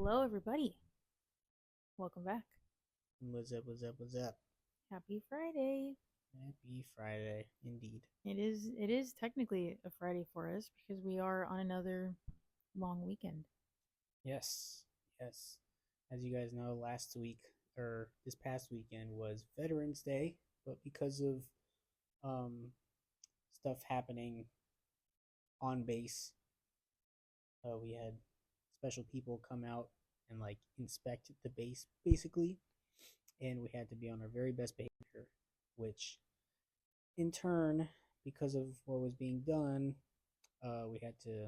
Hello, everybody. Welcome back. What's up, what's up, what's up? Happy Friday. Happy Friday, indeed. It is technically a Friday for us because we are on another long weekend. Yes, yes. As you guys know, last week, or this past weekend, was Veterans Day, but because of um, stuff happening on base, we had special people come out and inspect the base, basically, and we had to be on our very best behavior, which in turn, because of what was being done, we had to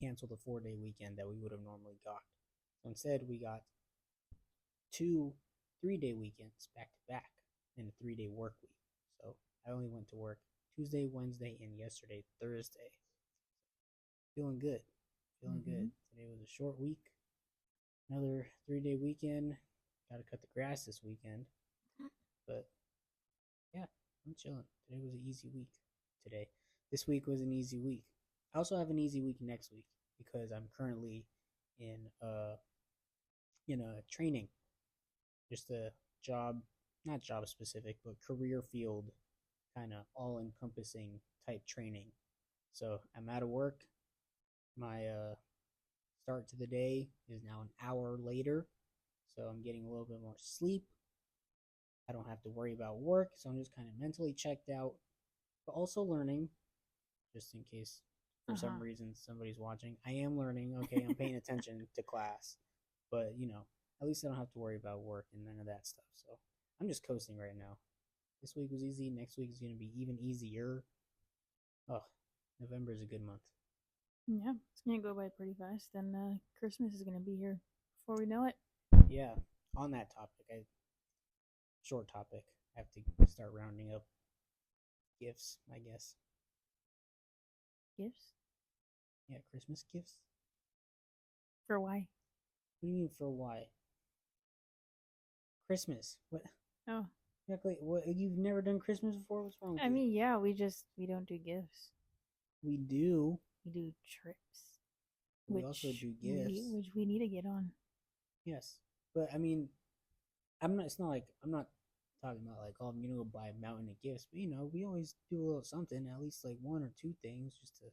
cancel the 4 day weekend that we would have normally got. So instead, we got two 3 day weekends back to back in a 3 day work week. So I only went to work Tuesday, Wednesday, and yesterday, Thursday. Feeling good. Feeling good. Today was a short week. Another 3 day weekend. Got to cut the grass this weekend. But yeah, I'm chilling. Today was an easy week. This week was an easy week. I also have an easy week next week because I'm currently in training, just a job, not job specific, but career field kind of all encompassing type training. So I'm out of work. My start to the day is now an hour later, so I'm getting a little bit more sleep. I don't have to worry about work, so I'm just kind of mentally checked out, but also learning, just in case for some reason somebody's watching. I am learning. Okay, I'm paying attention to class, but at least I don't have to worry about work and none of that stuff. So I'm just coasting right now. This week was easy. Next week is going to be even easier. Oh, November is a good month. Yeah, it's going to go by pretty fast. And Christmas is going to be here before we know it. Yeah, on that topic, short topic, I have to start rounding up gifts, I guess. Gifts? Yeah, Christmas gifts. For why? What do you mean for why? Christmas. What? Oh. Exactly. What? You've never done Christmas before? What's wrong with you? I mean, yeah, we don't do gifts. We do. We do trips. We also do gifts. Which we need to get on. Yes. But I mean, it's not like I'm not talking about like, oh, I'm gonna go buy a mountain of gifts, but we always do a little something, at least like one or two things, just to,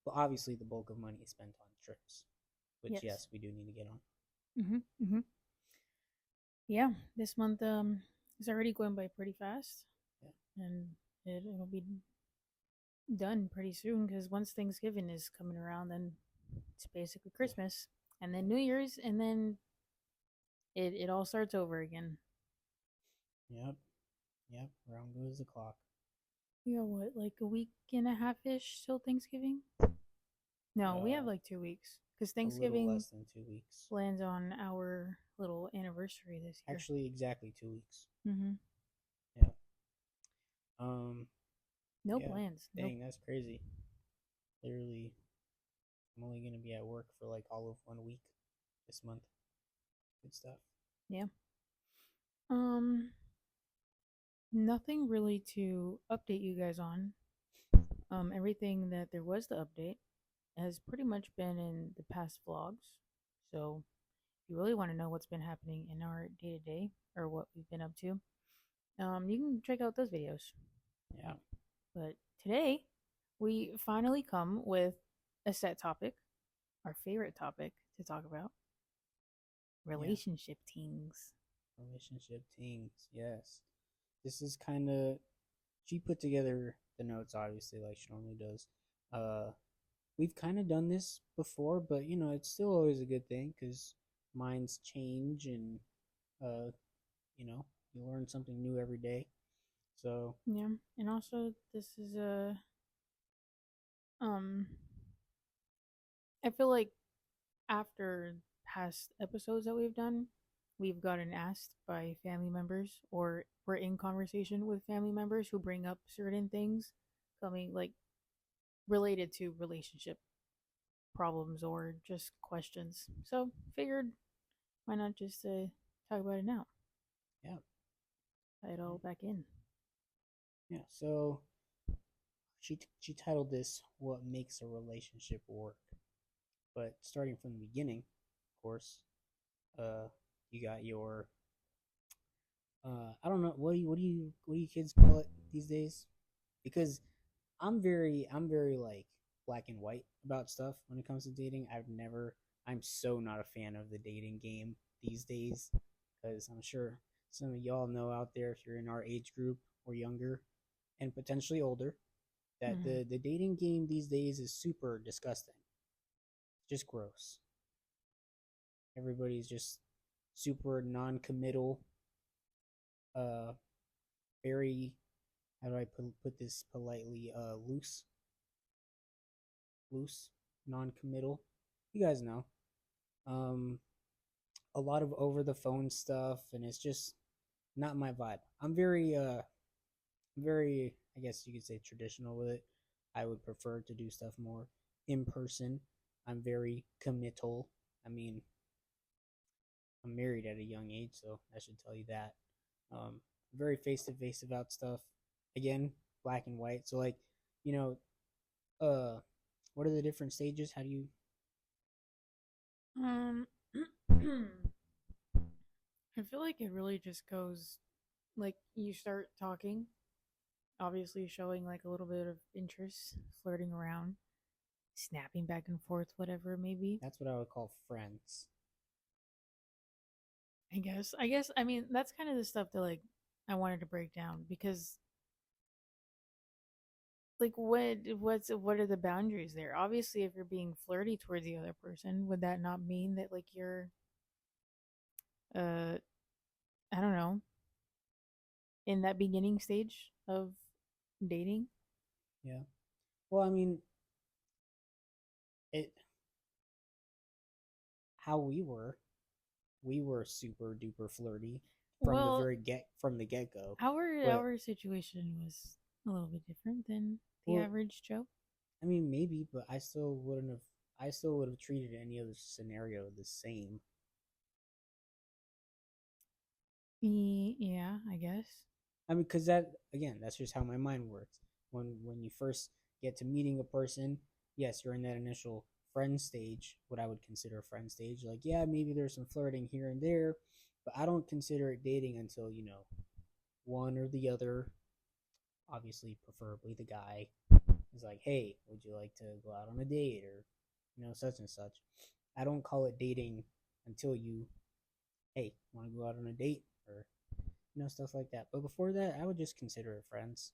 But obviously, the bulk of money is spent on trips, which yes, we do need to get on. Yeah, this month is already going by pretty fast, and it'll be done pretty soon because once Thanksgiving is coming around, then it's basically Christmas, and then New Year's, and then it all starts over again. Yep. Around goes the clock. We got what, like a week and a half ish till Thanksgiving? No, we have like 2 weeks because Thanksgiving a little less than 2 weeks lands on our little anniversary this year. Actually, exactly 2 weeks. Yeah. No plans. Dang, that's crazy. Literally, I'm only gonna be at work for like all of 1 week this month. Good stuff. Yeah. Nothing really to update you guys on. Everything that there was to update has pretty much been in the past vlogs. So if you really want to know what's been happening in our day to day or what we've been up to, you can check out those videos. Yeah. But today we finally come with a set topic, our favorite topic to talk about. Relationship things. Relationship things, yes. This is kind of, she put together the notes, obviously, like she normally does. We've kind of done this before, but it's still always a good thing because minds change and you learn something new every day. So yeah, and also this is I feel like after past episodes that we've done, we've gotten asked by family members or we're in conversation with family members who bring up certain things coming like related to relationship problems or just questions. So figured why not just talk about it now? Yeah. Tie it all back in. Yeah, so she titled this "What Makes a Relationship Work," But starting from the beginning, of course, uh, you got your I don't know what do you kids call it these days? Because I'm very like black and white about stuff when it comes to dating. I'm so not a fan of the dating game these days because I'm sure some of y'all know out there if you're in our age group or younger and potentially older that Mm-hmm. the dating game these days is super disgusting. Just gross. Everybody's just super non-committal, uh very how do I put this politely loose, non-committal. You guys know. Um a lot of over the phone stuff and it's just not my vibe. I'm very I guess you could say traditional with it. I would prefer to do stuff more in person. I'm very committal. I mean, I'm married at a young age, so I should tell you that. Very face to face about stuff. Again, black and white. So like, you know, uh what are the different stages? How do you Um, I feel like it really just goes like you start talking, obviously showing like a little bit of interest, flirting around, snapping back and forth, whatever it may be. that's what I would call friends. I guess. I mean, that's kind of the stuff that like I wanted to break down because like what are the boundaries there? Obviously, if you're being flirty towards the other person, would that not mean that like you're uh I don't know, in that beginning stage of dating? Yeah. Well, I mean, it how we were super duper flirty Well, from the get go. our But our situation was a little bit different than the well, average Joe. I mean maybe, but I still would have treated any other scenario the same. Yeah, I guess. I mean, because that again, that's just how my mind works. When you first get to meeting a person, yes, you're in that initial friend stage, what I would consider a friend stage. Like, yeah, maybe there's some flirting here and there, but I don't consider it dating until one or the other, obviously, preferably the guy, is like, hey, would you like to go out on a date or such and such. I don't call it dating until hey, want to go out on a date or stuff like that. But before that, I would just consider it friends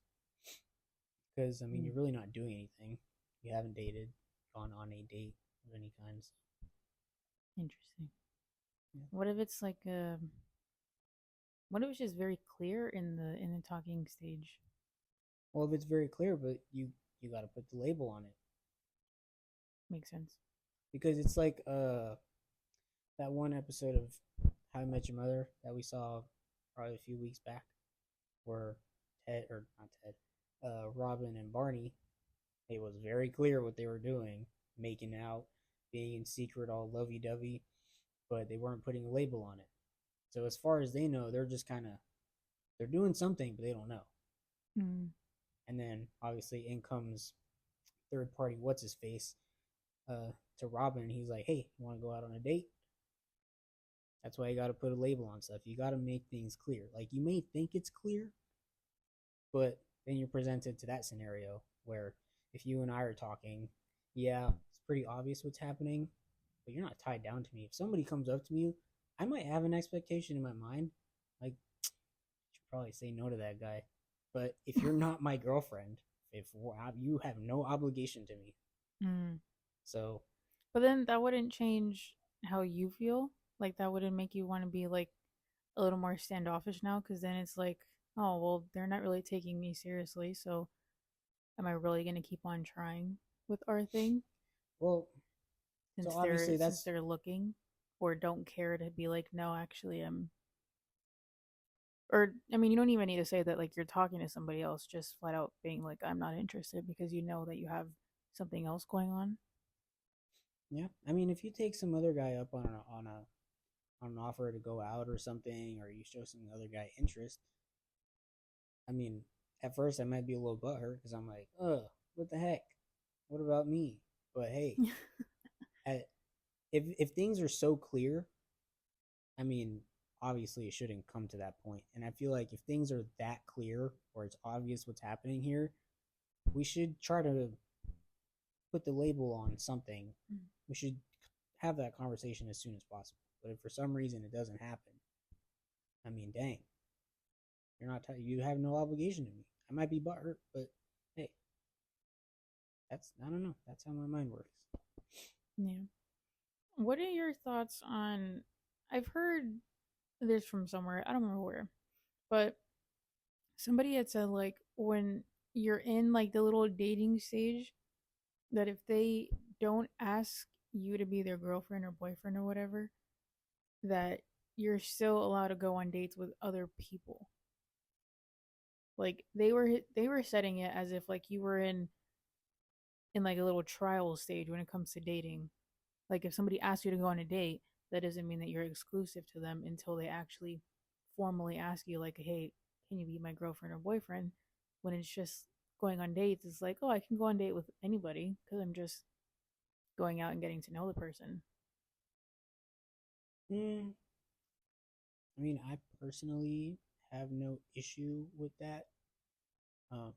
because I mean, Hmm, you're really not doing anything. You haven't dated, gone on a date of any kinds. interesting. Yeah. What if it's like what if it's just very clear in the talking stage? Well, if it's very clear, but you got to put the label on it Makes sense. because it's like that one episode of How I Met Your Mother that we saw probably a few weeks back, where Ted or not Ted, Robin and Barney, it was very clear what they were doing, making out, being in secret, all lovey dovey, but they weren't putting a label on it. So as far as they know, they're just kind of they're doing something, but they don't know. Mm. And then obviously in comes third party, what's his face, to Robin, and he's like, "Hey, you want to go out on a date?" That's why you got to put a label on stuff. You got to make things clear. Like you may think it's clear, but then you're presented to that scenario where if you and I are talking, yeah, it's pretty obvious what's happening, but you're not tied down to me. If somebody comes up to me, I might have an expectation in my mind, like I should probably say no to that guy. But if you're not my girlfriend, if you have no obligation to me, Mm. so But then that wouldn't change how you feel. Like that wouldn't make you want to be like a little more standoffish now because then it's like, oh, well, they're not really taking me seriously, so am I really going to keep on trying with our thing well, so obviously since that's they're looking or don't care to be like, no, actually I'm or I mean, you don't even need to say that like you're talking to somebody else, just flat out being like I'm not interested because you know that you have something else going on. yeah. I mean, if you take some other guy up on an offer to go out or something, or you show some other guy interest, I mean, at first I might be a little butthurt because I'm like, what the heck? What about me? But hey, if things are so clear, I mean, obviously it shouldn't come to that point. And I feel like if things are that clear or it's obvious what's happening here, we should try to put the label on something. We should have that conversation as soon as possible. But if for some reason it doesn't happen, I mean, dang, you have no obligation to me. I might be butthurt, but hey, I don't know. That's how my mind works. Yeah. What are your thoughts on? I've heard this from somewhere. I don't remember where, but somebody had said like when you're in like the little dating stage, that if they don't ask you to be their girlfriend or boyfriend or whatever, that you're still allowed to go on dates with other people. Like they were setting it as if like you were in like a little trial stage when it comes to dating. Like if somebody asks you to go on a date, that doesn't mean that you're exclusive to them until they actually formally ask you like, "Hey, can you be my girlfriend or boyfriend?" When it's just going on dates, it's like, "Oh, I can go on date with anybody because I'm just going out and getting to know the person." Mm, I mean, I personally have no issue with that. Uh,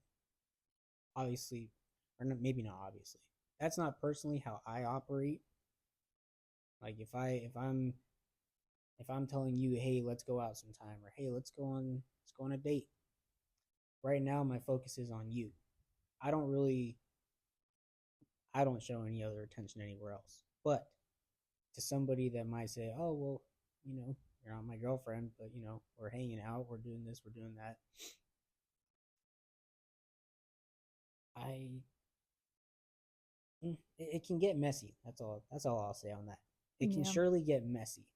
obviously, or not, maybe not obviously. That's not personally how I operate. Like if I'm telling you, hey, let's go out sometime, or hey, let's go on a date. Right now, my focus is on you. I don't really I don't show any other attention anywhere else. But to somebody that might say, oh well, you know, you're not my girlfriend, but you know, we're hanging out, we're doing this, we're doing that. I it can get messy. That's all I'll say on that. It can Yeah. surely get messy.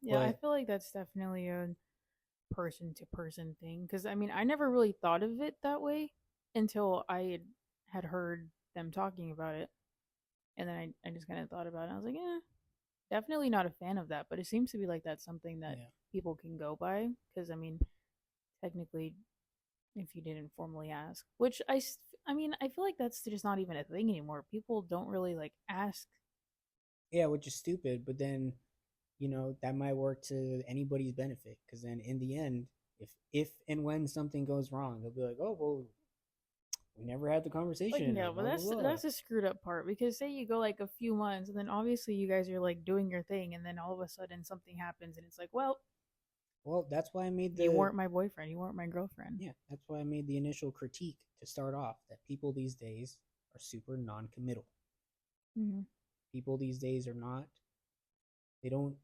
Yeah, I But feel like that's definitely a person to person thing because I mean, I never really thought of it that way until I had heard them talking about it. And then I just kind of thought about it. I was like, yeah, definitely not a fan of that, but it seems to be like that's something that yeah. people can go by because I mean, technically, if you didn't formally ask, which I mean, I feel like that's just not even a thing anymore. People don't really like ask. Yeah, which is stupid, but then, you know, that might work to anybody's benefit because then in the end, if and when something goes wrong, they'll be like, "Oh, well, we never had the Like, conversation," or no, but blah blah that's blah. that's the screwed up part because say you go like a few months and then obviously you guys are like doing your thing and then all of a sudden something happens and it's like, well, Well, that's why I made you the weren't my boyfriend, you weren't my girlfriend. yeah, that's why I made the initial critique to start off that people these days are super non-committal. Mm-hmm. People these days are not. They don't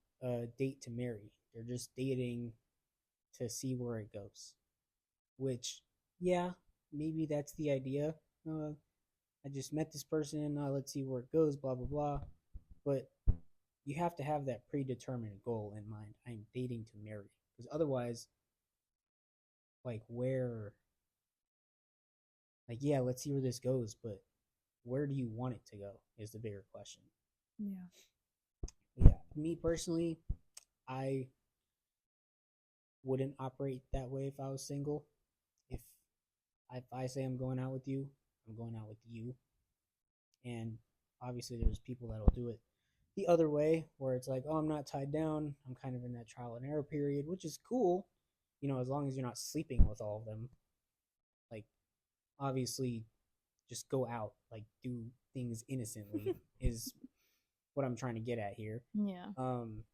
date to marry. They're just dating to see where it goes. Which, yeah, maybe that's the idea. Uh, I just met this person. Let's see where it goes. Blah blah blah. But you have to have that predetermined goal in mind. I'm dating to marry, because otherwise, like yeah, let's see where this goes. But where do you want it to go? Is the bigger question. Yeah. But yeah, me personally, I wouldn't operate that way if I was single. If if I say I'm going out with you, I'm going out with you. And obviously, there's people that'll do it the other way, where it's like, oh, I'm not tied down. I'm kind of in that trial and error period, which is cool, you know, as long as you're not sleeping with all of them. Like, obviously, just go out, like, do things innocently is what I'm trying to get at here. Yeah. Um,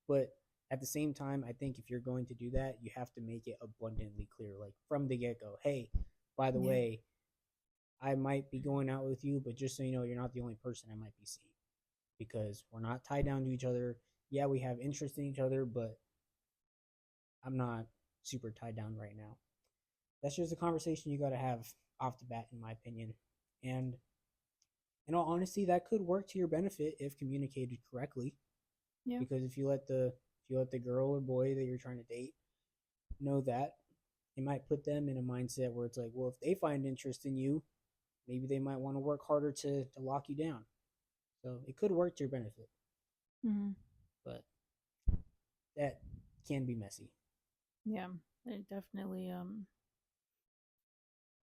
but at the same time, I think if you're going to do that, you have to make it abundantly clear, like from the get go. Hey, by the Yeah. way, I might be going out with you, but just so you know, you're not the only person I might be seeing because we're not tied down to each other. Yeah, we have interest in each other, but I'm not super tied down right now. That's just a conversation you got to have off the bat, in my opinion. And in all honesty, that could work to your benefit if communicated correctly. Yeah. Because if you let the girl or boy that you're trying to date know that, it might put them in a mindset where it's like, well, if they find interest in you, maybe they might want to work harder to lock you down. So it could work to your benefit, Mm-hmm. but that can be messy. Yeah. It definitely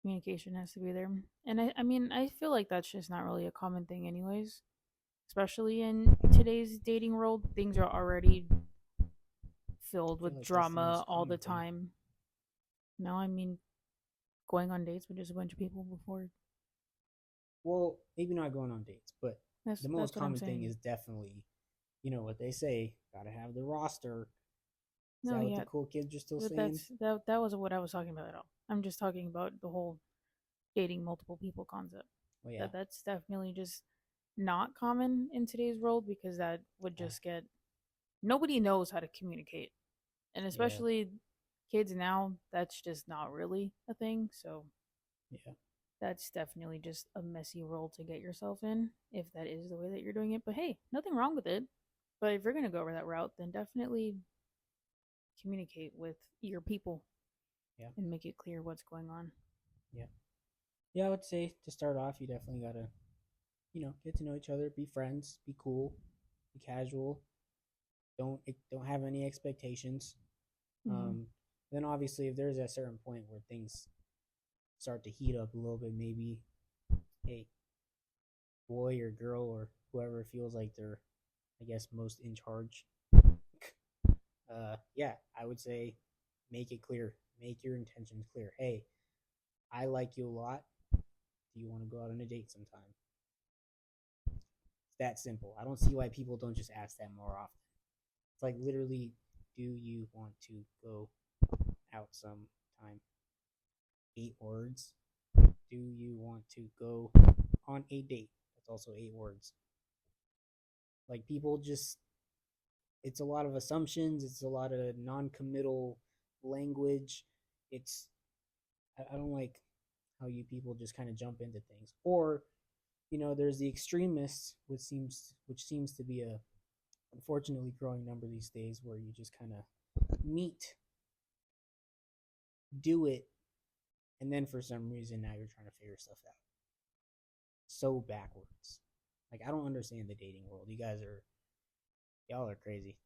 communication has to be there. And I mean, I feel like that's just not really a common thing anyways. especially in today's dating world, things are already I filled feel with like that's the drama most all the common thing. time. No, I mean going on dates with just a bunch of people before. Well, maybe not going on dates, but That's the that's most what I'm common thing saying. is definitely, what they say, gotta have the roster. Is No, that what the yeah, cool kids are still but saying? that wasn't what I was talking about at all. I'm just talking about the whole dating multiple people concept. Well, yeah, That's definitely just not common in today's world because that would yeah, just get nobody knows how to communicate. And yeah, especially kids now, that's just not really a thing. So yeah, that's definitely just a messy role to get yourself in if that is the way that you're doing it. But hey, nothing wrong with it. But if you're going to go over that route, then definitely communicate with your people yeah, and make it clear what's going on. yeah. Yeah, I would say to start off, you definitely gotta, get to know each other, be friends, be cool, be casual. Don't have any expectations. Mm-hmm. Um, then obviously, if there's a certain point where things start to heat up a little bit, maybe, hey, boy or girl or whoever feels like they're, I guess, most in charge. Yeah, I would say make it clear, make your intentions clear. Hey, I like you a lot. Do you want to go out on a date sometime? It's that simple. I don't see why people don't just ask that more often. It's like literally, do you want to go out sometime? 8 words. Do you want to go on a date? That's also 8 words. Like people just, it's a lot of assumptions. It's a lot of non-committal language. It's I don't like how you people just kind of jump into things. Or there's the extremists, which seems to be a unfortunately growing number these days, where you just kind of meet, do it, and then for some reason now you're trying to figure stuff out. So backwards. Like I don't understand the dating world. Y'all are crazy.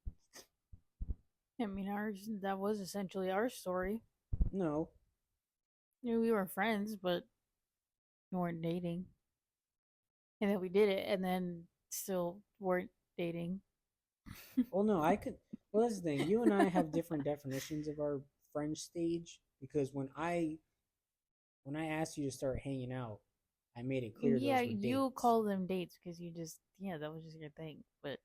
I mean, ours, that was essentially our story. No. You know, we were friends, but we weren't dating. And then we did it, and then still weren't dating. Well, no, I could. Well, that's the thing. You and I have different definitions of our friend stage, because when I asked you to start hanging out, I made it clear Yeah, those were you dates. call them dates because yeah, that was just your thing. But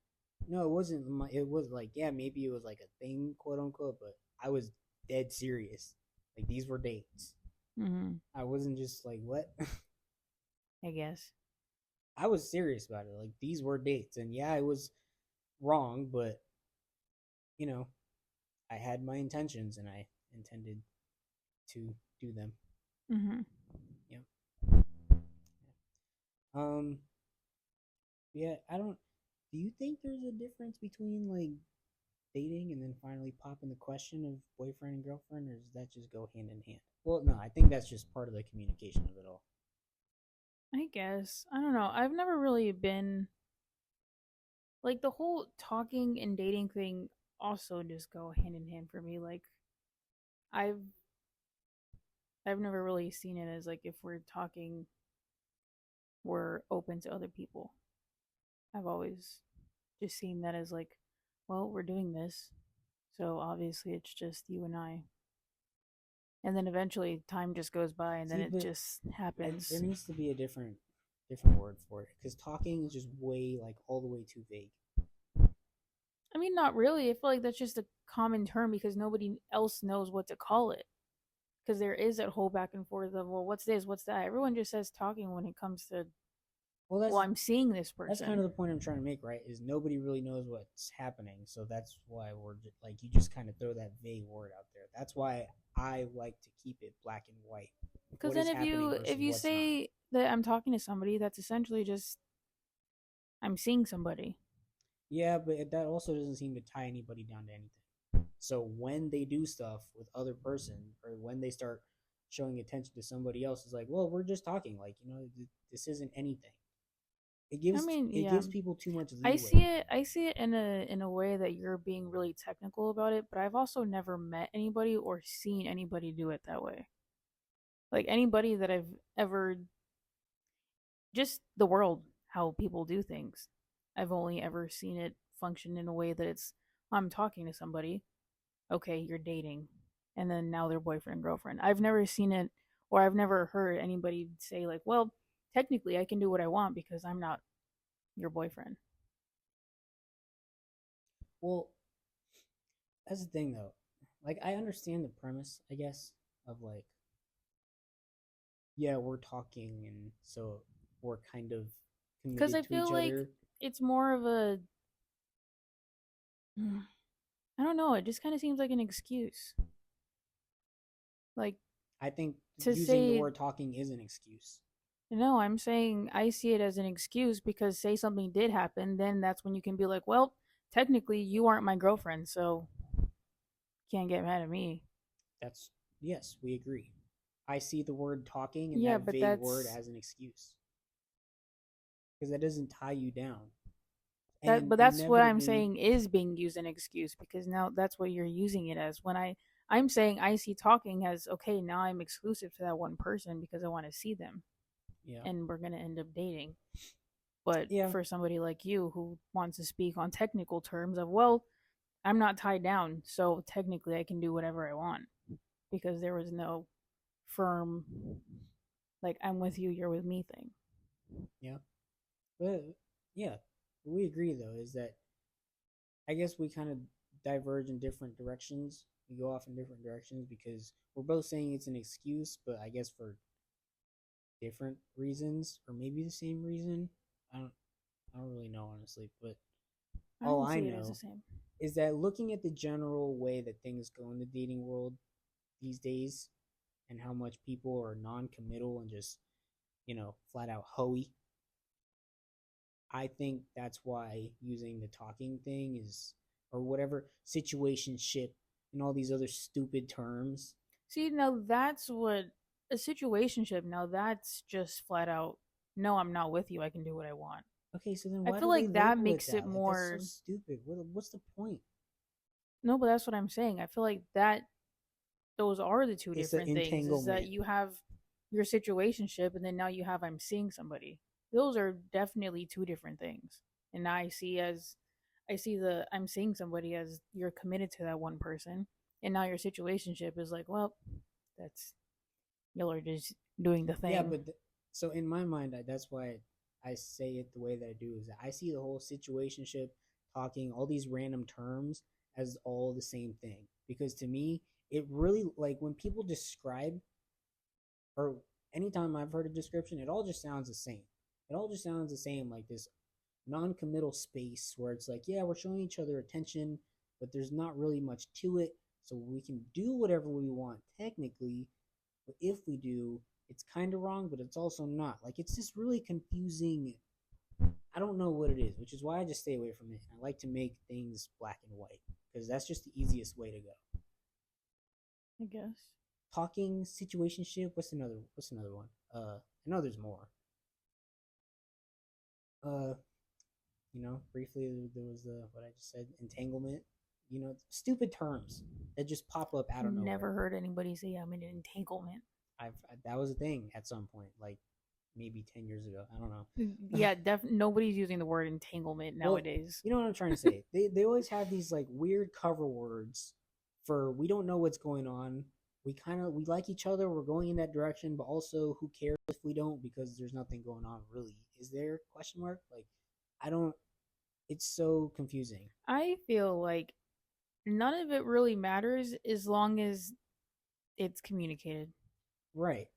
No, it wasn't. It was like, yeah, maybe it was like a thing, quote unquote, but I was dead serious. Like these were dates. mm-hmm, I wasn't just like, what? I guess. I was serious about it. Like these were dates, and yeah, I was wrong, but you know, I had my intentions, and I intended to do them. Mm-hmm. Yeah. Um. Yeah. I don't. Do you think there's a difference between like dating and then finally popping the question of boyfriend and girlfriend, or does that just go hand in hand? Well, no, I think that's just part of the communication of it all. I guess. I don't know. I've never really been like the whole talking and dating thing also just go hand in hand for me. Like I've I've never really seen it as like if we're talking we're open to other people. I've always just seen that as like, well, we're doing this. So obviously it's just you and I. And then eventually time just goes by and then See, it but just there happens. needs to be a different word for it, because talking is just way like all the way too vague. I mean, not really. I feel like that's just a common term because nobody else knows what to call it. Because there is that whole back and forth of, well, what's this? What's that? Everyone just says talking when it comes to, Well, well, I'm seeing this that's kind of person. the point I'm trying to make, right? Is nobody really knows what's happening, so that's why we're just, like, you just kind of throw that vague word out there. That's why I like to keep it black and white. Because What then is happening if versus you what's not. say that I'm talking to somebody, that's essentially just I'm seeing somebody. Yeah, but that also doesn't seem to tie anybody down to anything. So when they do stuff with other person, or when they start showing attention to somebody else, it's like, well, we're just talking. Like, this isn't anything. It I gives mean, it yeah, gives people too much I see leeway. it. I see it in a way that you're being really technical about it, but I've also never met anybody or seen anybody do it that way. Like anybody that I've ever just the world how people do things. I've only ever seen it function in a way that it's I'm talking to somebody, okay, you're dating, and then now they're boyfriend and girlfriend. I've never seen it, or I've never heard anybody say like, well, technically I can do what I want because I'm not your boyfriend. Well, that's the thing though. Like I understand the premise, I guess, of like, yeah, we're talking and so we're kind of Because I committed to feel each like other. it's more of a, I don't know, it just kind of seems like an excuse. Like I think to using the say, word talking is an excuse. no, I'm saying I see it as an excuse because say something did happen, then that's when you can be like, well, technically you aren't my girlfriend, so can't get mad at me. That's yes, we agree. I see the word talking and Yeah, that but vague word that's as an excuse because that doesn't tie you down. that And but that's what I'm inevitably, saying is being used an excuse because now that's what you're using it as. When I'm saying I see talking as okay, now I'm exclusive to that one person because I want to see them yeah, and we're going to end up dating. But yeah, for somebody like you who wants to speak on technical terms of, well, I'm not tied down, so technically I can do whatever I want because there was no firm, like, I'm with you, you're with me thing. yeah, but yeah, we agree though is that I guess we kind of diverge in different directions. We go off in different directions because we're both saying it's an excuse, but I guess for different reasons or maybe the same reason. I don't I don't really know honestly, but I all don't I see it as the know same. is that looking at the general way that things go in the dating world these days and how much people are non-committal and just, flat out hoey, I think that's why using the talking thing is or whatever situationship and all these other stupid terms. See, now that's what a situationship, now that's just flat out, no, I'm not with you, I can do what I want. Okay, so then I why feel do they like that label it makes it that? Like that's so more, stupid. What's the point? no, but that's what I'm saying. I feel like that those are the two It's an different things is that entanglement. you have your situationship and then now you have I'm seeing somebody. Those are definitely two different things. And now I see the I'm seeing somebody as you're committed to that one person. And now your situationship is like, well, that's y'all are just doing the Yeah, thing. but so in my mind, that's why I say it the way that I do. Is that I see the whole situationship, talking, all these random terms as all the same thing. Because to me, it really like when people describe or anytime I've heard a description, it all just sounds the same. It all just sounds the same, like this non-committal space where it's like, yeah, we're showing each other attention, but there's not really much to it. So we can do whatever we want technically, but if we do, it's kind of wrong, but it's also not. Like it's just really confusing. I don't know what it is, which is why I just stay away from it. I like to make things black and white because that's just the easiest way to go. I guess. Talking situationship. What's another one? I know there's more. Uh, briefly there was the what I just said, entanglement. Stupid terms that just pop up out of nowhere. Never heard anybody say I'm in an entanglement. That was a thing at some point, like maybe 10 years ago. I don't know. Yeah, nobody's using the word entanglement Well, nowadays. you know what I'm trying to say. They always have these like weird cover words for we don't know what's going on. We like each other. We're going in that direction, but also who cares if we don't because there's nothing going on really. Is there question mark? Like I don't. It's so confusing. I feel like none of it really matters as long as it's communicated. Right.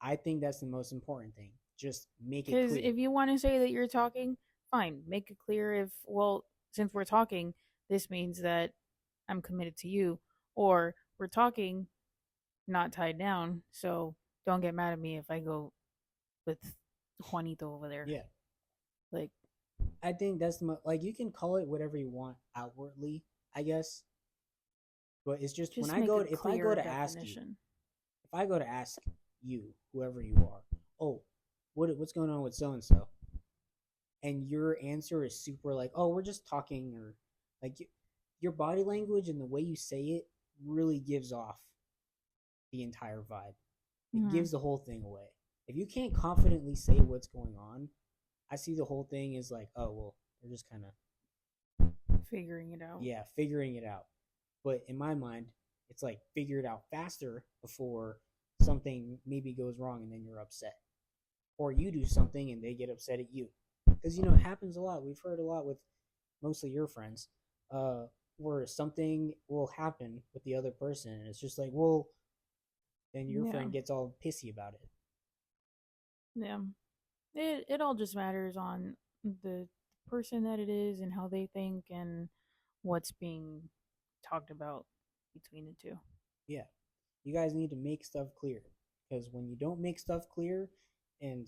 I think that's the most important thing. Just make it Because clear. if you want to say that you're talking, fine, make it clear if, well, since we're talking, this means that I'm committed to you. Or we're talking, not tied down, so don't get mad at me if I go with Juanito over there. Yeah. Like, I think that's like you can call it whatever you want outwardly, I guess. But it's just when just I make go a if I clear go to ask you, definition. if I go to ask you, whoever you are, oh, what's going on with so and so, and your answer is super like, oh, we're just talking, or like your body language and the way you say it really gives off the entire vibe. It Mm-hmm. gives the whole thing away. If you can't confidently say what's going on, I see the whole thing as like, oh well, They're just kind of Figuring it out. figuring it out. But in my mind, it's like figure it out faster before something maybe goes wrong and then you're upset. Or you do something and they get upset at you. Because, it happens a lot. We've heard a lot with mostly your friends, where something will happen with the other person. And it's just like, well, then your friend gets all pissy about it. Yeah. It all just matters on the person that it is and how they think and what's being talked about between the two. Yeah. You guys need to make stuff clear. Because when you don't make stuff clear and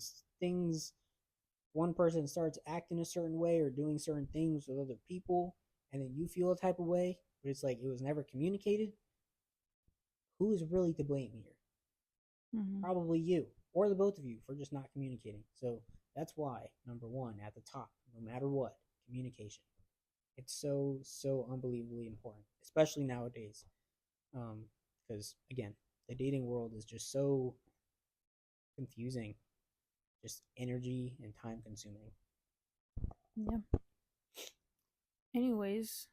one person starts acting a certain way or doing certain things with other people, and then you feel a type of way, but it's like it was never communicated, who is really to blame here? Probably you or the both of you for just not communicating. So that's why, number one, at the top, no matter what, communication. It's so unbelievably important, especially nowadays. Because again, the dating world is just so confusing, just energy and time consuming. Yeah. Anyways,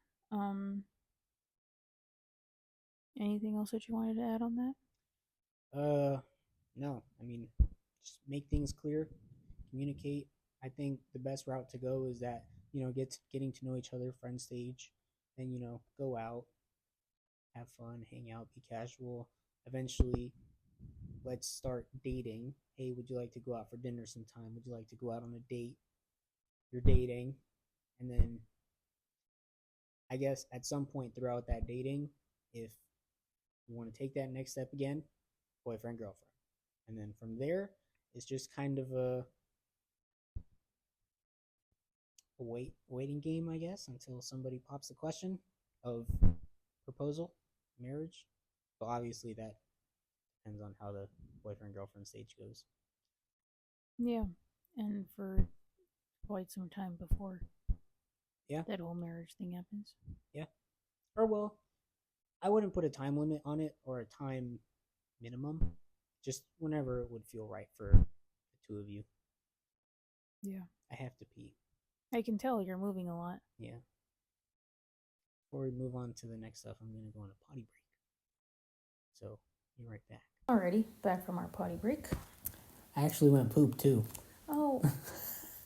anything else that you wanted to add on that? No. I mean, just make things clear, communicate. I think the best route to go is that, getting to know each other, friend stage, then, go out, have fun, hang out, be casual. Eventually, let's start dating. Hey, would you like to go out for dinner sometime? Would you like to go out on a date? You're dating. And then I guess at some point throughout that dating, if you want to take that next step again, boyfriend, girlfriend. And then from there, it's just kind of a waiting game, I guess, until somebody pops the question of proposal, marriage. But obviously that depends on how the boyfriend girlfriend stage goes. Yeah. And for quite some time before that whole marriage thing happens. Yeah. Or well, I wouldn't put a time limit on it or a time minimum. Just whenever it would feel right for the two of you. Yeah. I have to pee. I can tell you're moving a lot. Yeah. Before we move on to the next stuff, I'm going to go on a potty break. So, be right back. Alrighty, back from our potty break. I actually went poop too. Oh,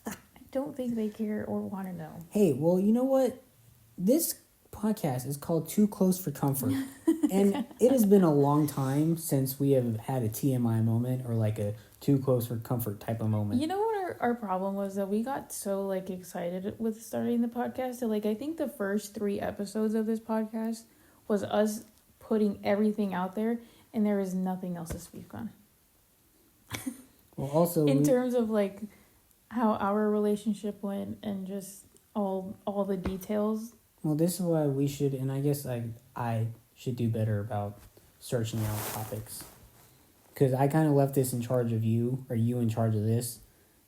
I don't think they care or want to know. Hey, well, you know what? This podcast is called Too Close for Comfort. And it has been a long time since we have had a TMI moment or like a Too Close for Comfort type of moment. You know what our problem was? That we got so excited with starting the podcast that I think the first 3 episodes of this podcast was us putting everything out there and there is nothing else to speak on. Well, also in terms of how our relationship went and just all the details. Well, this is why we should, and I guess I should do better about searching out topics. Because I kind of left this in charge of you, or you in charge of this.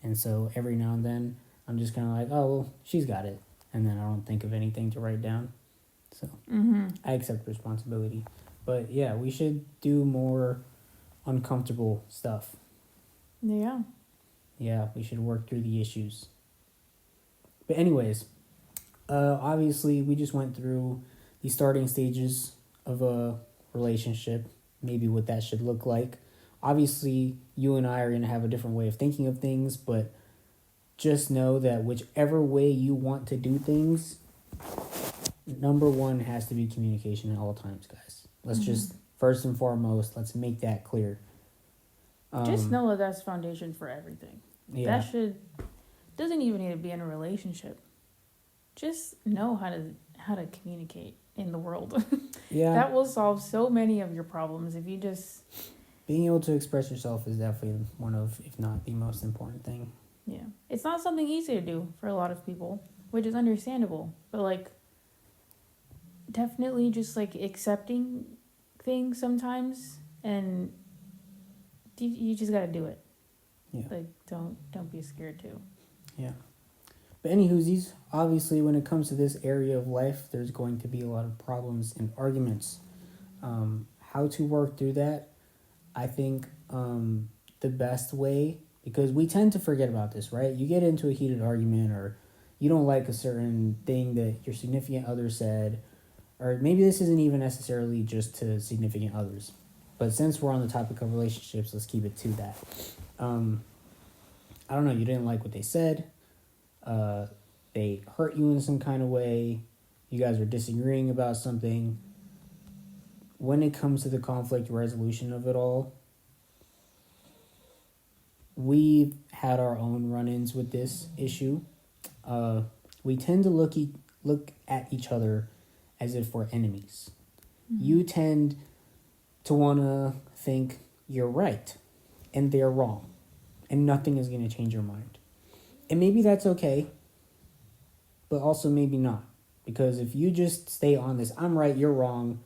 And so every now and then, I'm just kind of like, oh, well, she's got it. And then I don't think of anything to write down. So I accept responsibility. But yeah, we should do more uncomfortable stuff. Yeah. Yeah, we should work through the issues. But anyways, obviously we just went through the starting stages of a relationship, maybe what that should look like. Obviously, you and I are going to have a different way of thinking of things, but just know that whichever way you want to do things, number one has to be communication at all times, guys. Let's just, first and foremost, let's make that clear. Just know that that's foundation for everything. Yeah. That doesn't even need to be in a relationship. Just know how to communicate in the world. Yeah. That will solve so many of your problems if you just... Being able to express yourself is definitely one of, if not the most important thing. Yeah. It's not something easy to do for a lot of people, which is understandable. But definitely just accepting things sometimes, and you just gotta do it. Yeah. Don't be scared to. Yeah. But anywhoosies, obviously when it comes to this area of life, there's going to be a lot of problems and arguments. How to work through that, I think the best way, because we tend to forget about this, right? You get into a heated argument or you don't like a certain thing that your significant other said, or maybe this isn't even necessarily just to significant others, but since we're on the topic of relationships, let's keep it to that. I don't know, you didn't like what they said, they hurt you in some kind of way, you guys are disagreeing about something. When it comes to the conflict resolution of it all, we've had our own run-ins with this issue. We tend to look at each other as if we're enemies. Mm-hmm. You tend to want to think you're right and they're wrong, and nothing is going to change your mind. And maybe that's okay, but also maybe not. Because if you just stay on this, I'm right, you're wrong,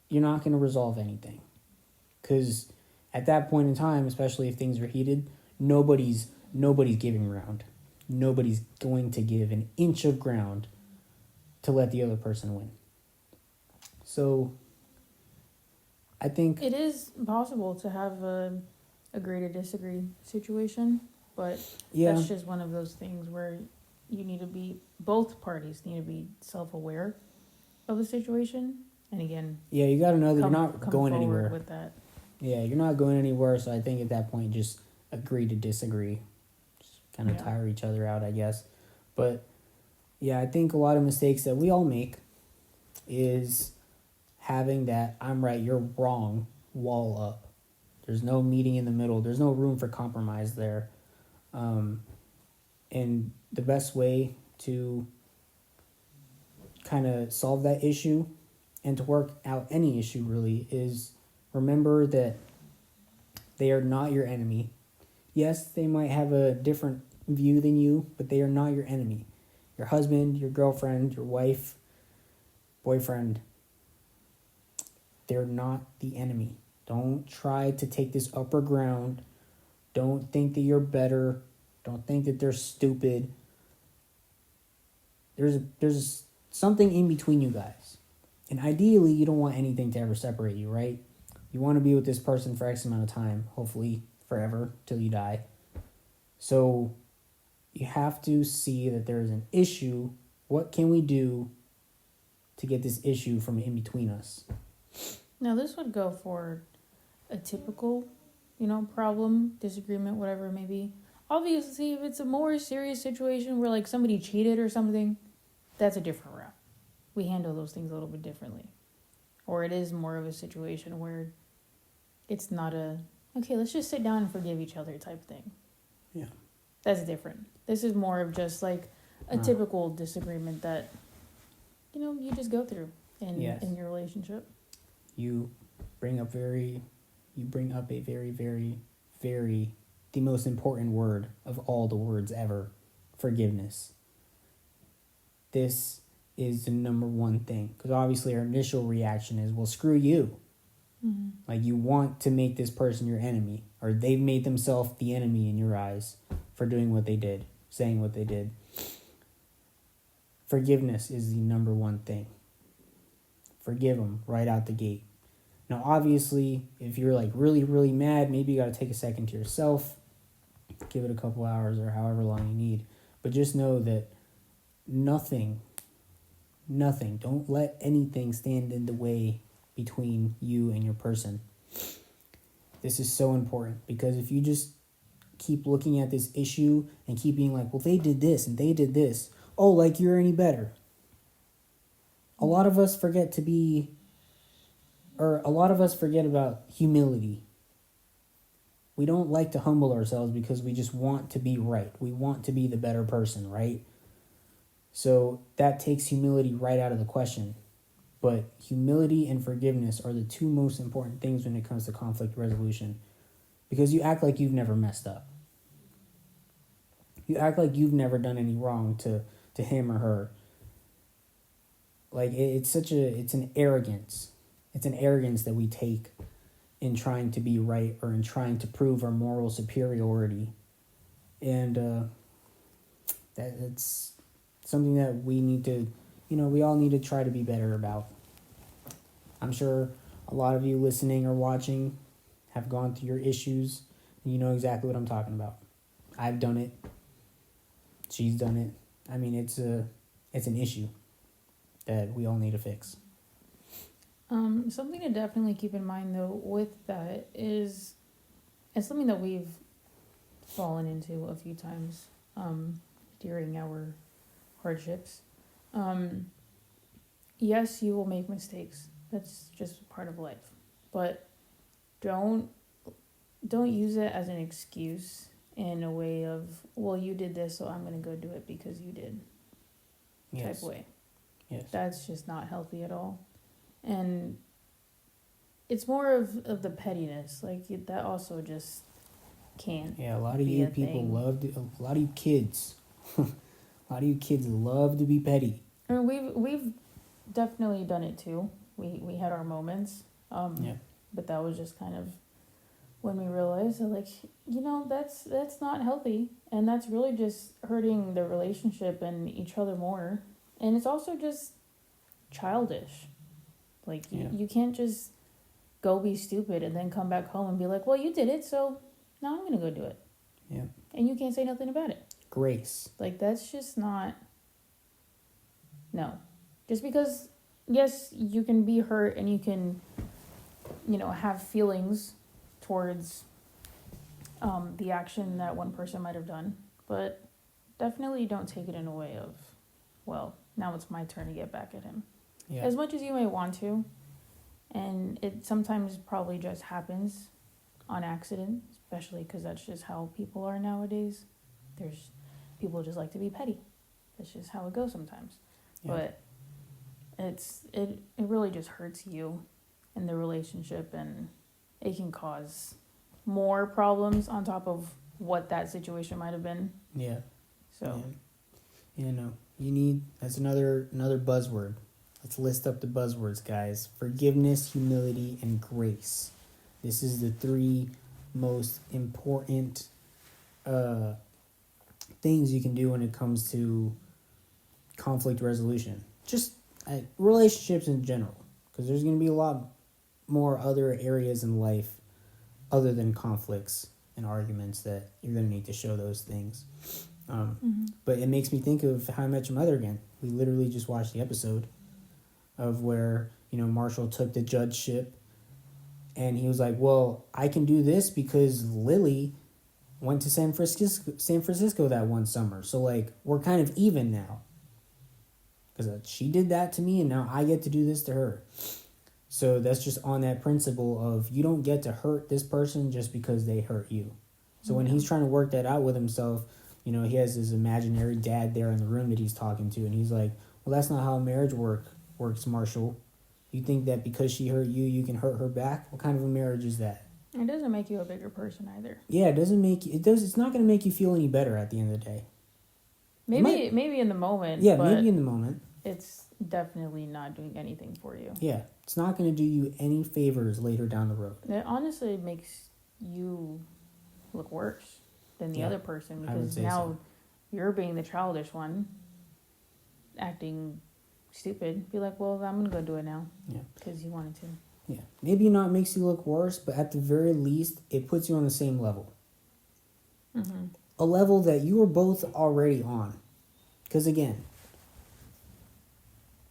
you're not going to resolve anything. Because at that point in time, especially if things are heated, nobody's giving ground. Nobody's going to give an inch of ground to let the other person win. So I think it is possible to have a agree to disagree situation, but that's just one of those things where you need to be, both parties need to be self-aware of the situation. And again, you got to know that you're not going anywhere with that. Yeah, you're not going anywhere. So I think at that point, just agree to disagree. Just kind of tire each other out, I guess. But yeah, I think a lot of mistakes that we all make is having that I'm right, you're wrong wall up. There's no meeting in the middle. There's no room for compromise there. And the best way to kind of solve that issue and to work out any issue really is remember that they are not your enemy. Yes, they might have a different view than you, but they are not your enemy. Your husband, your girlfriend, your wife, boyfriend, they're not the enemy. Don't try to take this upper ground. Don't think that you're better. Don't think that they're stupid. There's something in between you guys. And ideally, you don't want anything to ever separate you, right? You want to be with this person for X amount of time, hopefully forever, till you die. So you have to see that there is an issue. What can we do to get this issue from in between us? Now, this would go for a typical, problem, disagreement, whatever it may be. Obviously, if it's a more serious situation where, like, somebody cheated or something, that's a different route. We handle those things a little bit differently. Or it is more of a situation where it's not okay, let's just sit down and forgive each other type thing. Yeah. That's different. This is more of just, like, a typical disagreement that, you just go through in your relationship. You bring up a very, very, very, the most important word of all the words ever, forgiveness. This is the number one thing. Because obviously our initial reaction is, well, screw you. Mm-hmm. Like, you want to make this person your enemy. Or they've made themselves the enemy in your eyes for doing what they did, saying what they did. Forgiveness is the number one thing. Forgive them right out the gate. Now, obviously, if you're like really, really mad, maybe you got to take a second to yourself. Give it a couple hours or however long you need. But just know that nothing, don't let anything stand in the way between you and your person. This is so important because if you just keep looking at this issue and keep being like, well, they did this and they did this. Oh, like you're any better. A lot of us forget about humility. We don't like to humble ourselves because we just want to be right. We want to be the better person, right? So that takes humility right out of the question. But humility and forgiveness are the two most important things when it comes to conflict resolution. Because you act like you've never messed up. You act like you've never done any wrong to him or her. Like, it's an arrogance. It's an arrogance that we take in trying to be right or in trying to prove our moral superiority. And that's something that we need to, we all need to try to be better about. I'm sure a lot of you listening or watching have gone through your issues and you know exactly what I'm talking about. I've done it. she's done it. I mean, it's an issue that we all need to fix. Something to definitely keep in mind though with that is it's something that we've fallen into a few times during our hardships. Yes, you will make mistakes. That's just part of life. But don't use it as an excuse in a way of, well, you did this, so I'm going to go do it because you did. Type way. Yes. That's just not healthy at all. And it's more of the pettiness. Like, that also just can't. Yeah, a lot of you people a lot of you kids, a lot of you kids love to be petty. I mean, we've definitely done it too. We had our moments. But that was just kind of when we realized that, like, that's not healthy, and that's really just hurting the relationship and each other more. And it's also just childish. Like, you can't just go be stupid and then come back home and be like, well, you did it, so now I'm gonna go do it. Yeah. And you can't say nothing about it. Grace. Like, that's just not. No. Just because, yes, you can be hurt and you can, have feelings towards the action that one person might have done, but definitely don't take it in a way of, well, now it's my turn to get back at him. Yeah. As much as you may want to, and it sometimes probably just happens on accident, especially because that's just how people are nowadays. There's people just like to be petty. That's just how it goes sometimes. Yeah. But it really just hurts you in the relationship, and it can cause more problems on top of what that situation might have been. Yeah. So, that's another buzzword. Let's list up the buzzwords, guys. Forgiveness, humility, and grace. This is the 3 most important things you can do when it comes to conflict resolution. Just relationships in general, because there's going to be a lot more other areas in life other than conflicts and arguments that you're going to need to show those things. But it makes me think of How I Met Your Mother again. We literally just watched the episode of where, Marshall took the judgeship, and he was like, well, I can do this because Lily went to San Francisco that one summer. So, like, we're kind of even now. Because she did that to me, and now I get to do this to her. So that's just on that principle of you don't get to hurt this person just because they hurt you. So when he's trying to work that out with himself, he has his imaginary dad there in the room that he's talking to, and he's like, well, that's not how marriage works, Marshall. You think that because she hurt you, you can hurt her back? What kind of a marriage is that? It doesn't make you a bigger person either. Yeah, it's not going to make you feel any better at the end of the day. Maybe in the moment. Yeah, maybe in the moment. It's definitely not doing anything for you. Yeah, it's not going to do you any favors later down the road. It honestly makes you look worse than the other person, because now you're being the childish one, acting stupid. Be like, well, I'm going to go do it now. Yeah. Because you wanted to. Yeah. Maybe not makes you look worse, but at the very least, it puts you on the same level. Mm-hmm. A level that you were both already on. Because again,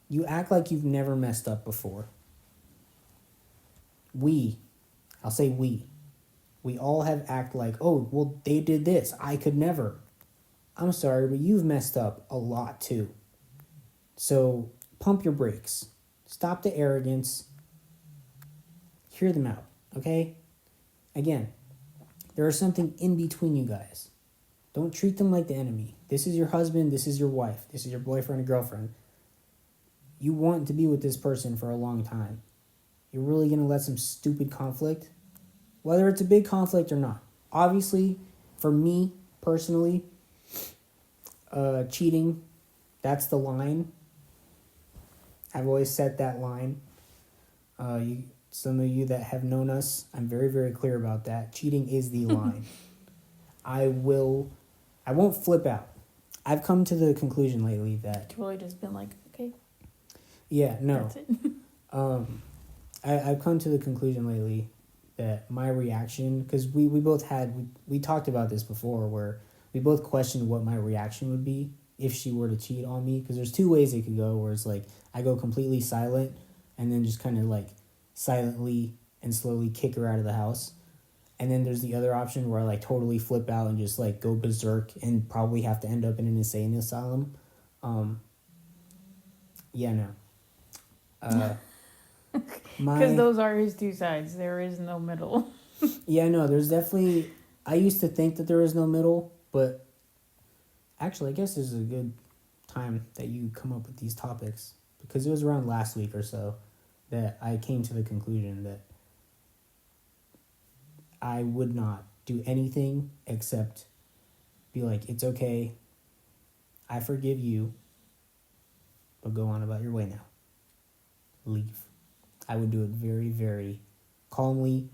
you act like you've never messed up before. I'll say we all have act like, oh, well, they did this. I could never. I'm sorry, but you've messed up a lot too. So pump your brakes. Stop the arrogance. Hear them out, okay? Again, there is something in between you guys. Don't treat them like the enemy. This is your husband. This is your wife. This is your boyfriend or girlfriend. You want to be with this person for a long time. You're really going to let some stupid conflict, whether it's a big conflict or not. Obviously, for me personally, cheating, that's the line. I've always set that line. Some of you that have known us, I'm very, very clear about that. Cheating is the line. I won't flip out. I've come to the conclusion lately that... It's really just been like, okay. Yeah, no. That's it. I've come to the conclusion lately that my reaction, because we both had, we talked about this before, where we both questioned what my reaction would be if she were to cheat on me, because there's two ways it could go, where it's like I go completely silent and then just kind of like silently and slowly kick her out of the house. And then there's the other option where I like totally flip out and just like go berserk and probably have to end up in an insane asylum. Yeah, no. Because those are his two sides. There is no middle. Yeah, no, there's definitely... I used to think that there was no middle, but actually, I guess this is a good time that you come up with these topics, because it was around last week or so that I came to the conclusion that I would not do anything except be like, it's okay, I forgive you, but go on about your way now. Leave. I would do it very, very calmly,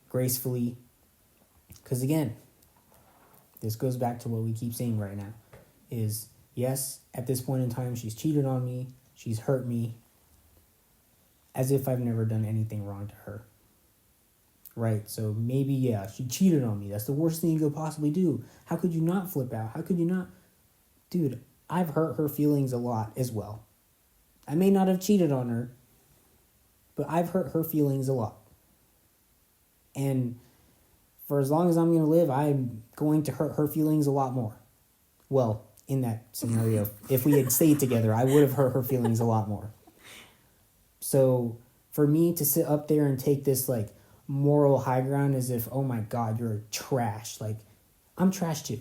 gracefully, because again, this goes back to what we keep saying right now, is yes, at this point in time, she's cheated on me, she's hurt me, as if I've never done anything wrong to her. Right? So maybe, yeah, she cheated on me. That's the worst thing you could possibly do. How could you not flip out? How could you not? Dude, I've hurt her feelings a lot as well. I may not have cheated on her, but I've hurt her feelings a lot. And for as long as I'm going to live, I'm going to hurt her feelings a lot more. Well, in that scenario, if we had stayed together, I would have hurt her feelings a lot more. So for me to sit up there and take this like moral high ground as if, oh my God, you're trash. Like, I'm trash too.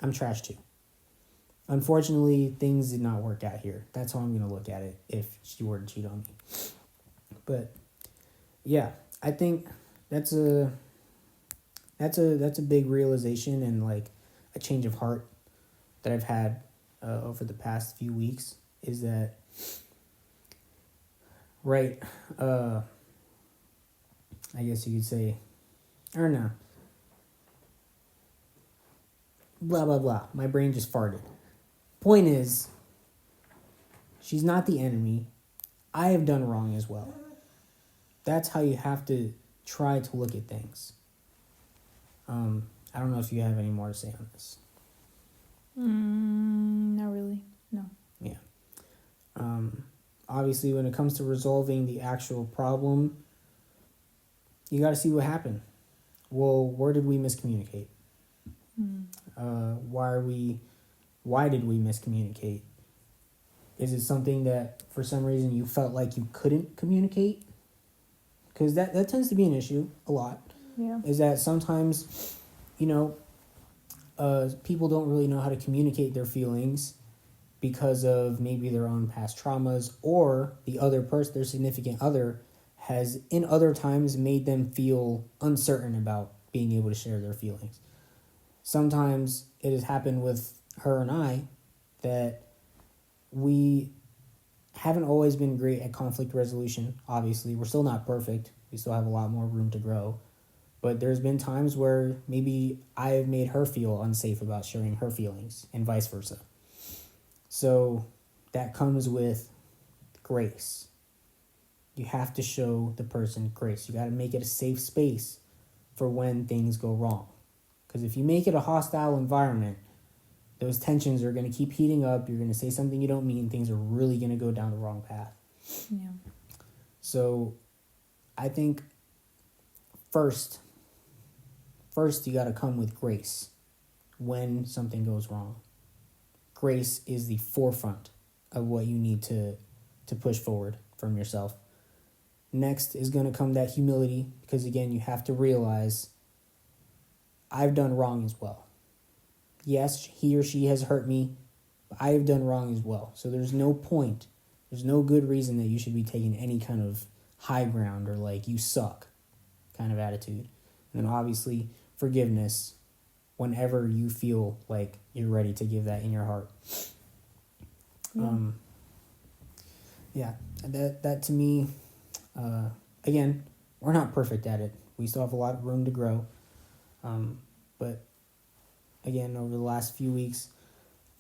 I'm trash too. Unfortunately, things did not work out here. That's how I'm going to look at it if she were to cheat on me. But yeah, I think that's a big realization and like a change of heart that I've had over the past few weeks, is that right, I guess you could say, or no, blah, blah, blah. My brain just farted. Point is, she's not the enemy. I have done wrong as well. That's how you have to try to look at things. I don't know if you have any more to say on this. Not really. No. Yeah. Obviously, when it comes to resolving the actual problem, you got to see what happened. Well, where did we miscommunicate? Why did we miscommunicate? Is it something that for some reason you felt like you couldn't communicate? Because that tends to be an issue a lot. Yeah. Is that sometimes, people don't really know how to communicate their feelings because of maybe their own past traumas, or the other person, their significant other, has in other times made them feel uncertain about being able to share their feelings. Sometimes it has happened with her and I that we haven't always been great at conflict resolution. Obviously, we're still not perfect. We still have a lot more room to grow. But there's been times where maybe I've made her feel unsafe about sharing her feelings and vice versa. So that comes with grace. You have to show the person grace. You got to make it a safe space for when things go wrong. Because if you make it a hostile environment, those tensions are going to keep heating up. You're going to say something you don't mean. Things are really going to go down the wrong path. Yeah. So I think first you got to come with grace when something goes wrong. Grace is the forefront of what you need to push forward from yourself. Next is going to come that humility, because again, you have to realize I've done wrong as well. Yes, he or she has hurt me, but I have done wrong as well. So there's no good reason that you should be taking any kind of high ground or like you suck kind of attitude. And then obviously forgiveness whenever you feel like you're ready to give that in your heart. That to me, again, we're not perfect at it. We still have a lot of room to grow. But again, over the last few weeks,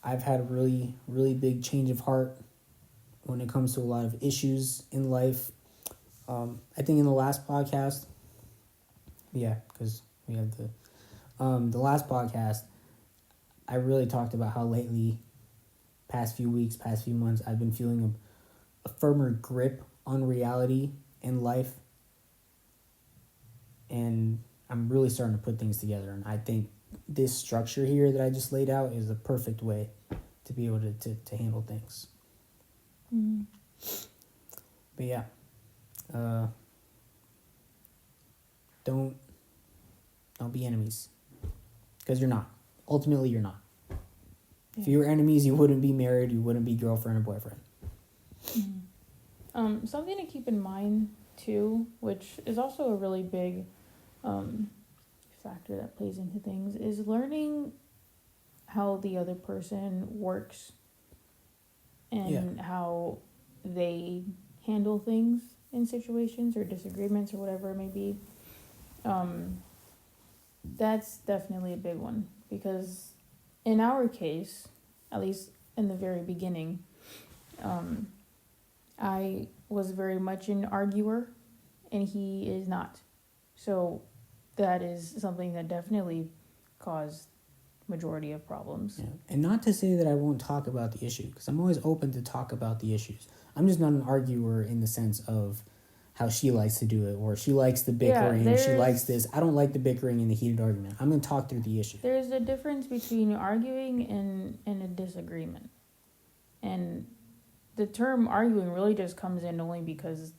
I've had a really, really big change of heart when it comes to a lot of issues in life. I think in the last podcast, because we had the last podcast, I really talked about how lately, past few weeks, past few months, I've been feeling a firmer grip on reality and life. And I'm really starting to put things together. And I think this structure here that I just laid out is the perfect way to be able to handle things. Mm-hmm. But yeah, don't be enemies, because you're not. Ultimately, you're not. Yeah. If you were enemies, you wouldn't be married. You wouldn't be girlfriend or boyfriend. Mm-hmm. Something to keep in mind too, which is also a really big factor that plays into things, is learning how the other person works and how they handle things in situations or disagreements or whatever it may be. That's definitely a big one, because in our case, at least in the very beginning, I was very much an arguer and he is not. So that is something that definitely caused majority of problems. Yeah. And not to say that I won't talk about the issue, because I'm always open to talk about the issues. I'm just not an arguer in the sense of how she likes to do it, or she likes the bickering, she likes this. I don't like the bickering and the heated argument. I'm going to talk through the issue. There's a difference between arguing and a disagreement. And the term arguing really just comes in only because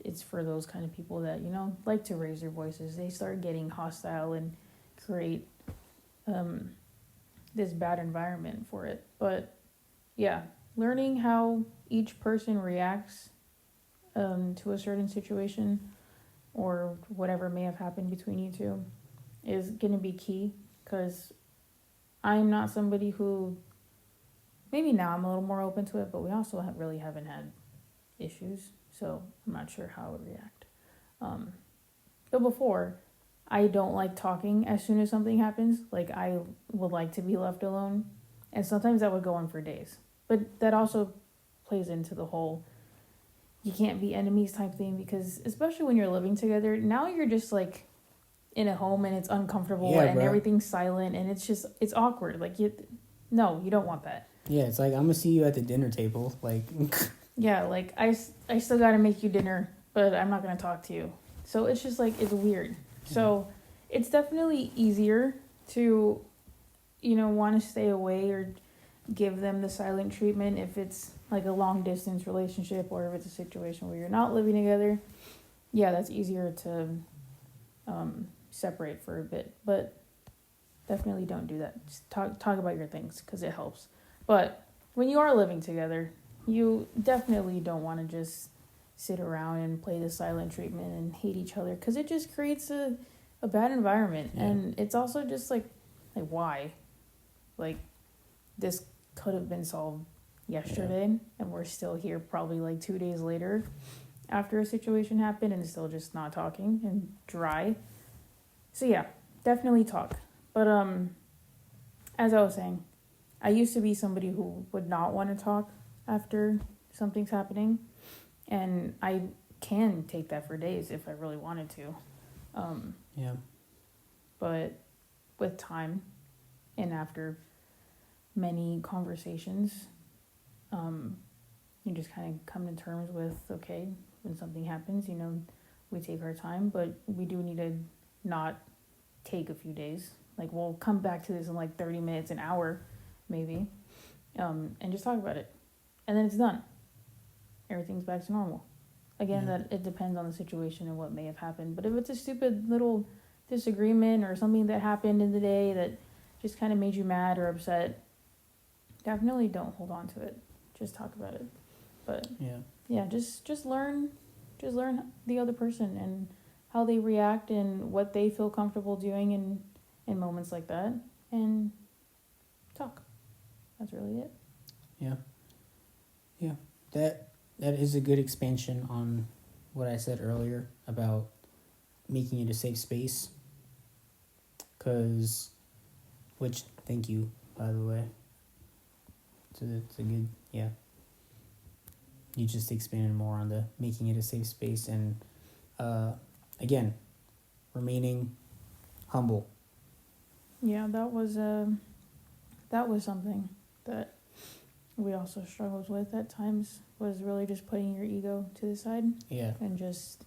it's for those kind of people that, like to raise their voices. They start getting hostile and create this bad environment for it. But yeah, learning how each person reacts to a certain situation or whatever may have happened between you two is going to be key, because I'm not somebody who, maybe now I'm a little more open to it, but we also haven't had issues, so I'm not sure how I would react. But before, I don't like talking as soon as something happens. Like, I would like to be left alone, and sometimes that would go on for days. But that also plays into the whole you can't be enemies type thing, because especially when you're living together, now you're just like in a home and it's uncomfortable and everything's silent and it's awkward. Like, you don't want that. Yeah, it's like, I'm gonna see you at the dinner table. Like, yeah, like I still gotta make you dinner, but I'm not gonna talk to you. So it's just like, it's weird. So it's definitely easier to, want to stay away or give them the silent treatment if it's like a long distance relationship, or if it's a situation where you're not living together. Yeah, that's easier to separate for a bit, but definitely don't do that. Just talk about your things, because it helps. But when you are living together, you definitely don't want to just sit around and play the silent treatment and hate each other, because it just creates a bad environment. And it's also just like why? Like, this could have been solved yesterday, and we're still here probably like 2 days later after a situation happened and still just not talking and dry. So yeah, definitely talk. But as I was saying, I used to be somebody who would not want to talk after something's happening, and I can take that for days if I really wanted to. But with time and after many conversations, you just kind of come to terms with, okay, when something happens, we take our time, but we do need to not take a few days. Like, we'll come back to this in like 30 minutes, an hour, maybe, and just talk about it. And then it's done. Everything's back to normal. Again, that it depends on the situation and what may have happened. But if it's a stupid little disagreement or something that happened in the day that just kind of made you mad or upset, definitely don't hold on to it. Just talk about it. But just learn the other person and how they react and what they feel comfortable doing in moments like that, and talk. That's really it. That is a good expansion on what I said earlier about making it a safe space. Which, thank you, by the way. It's a good, You just expanded more on the making it a safe space, and again, remaining humble. Yeah, that was that was something that we also struggled with at times, was really just putting your ego to the side. Yeah. And just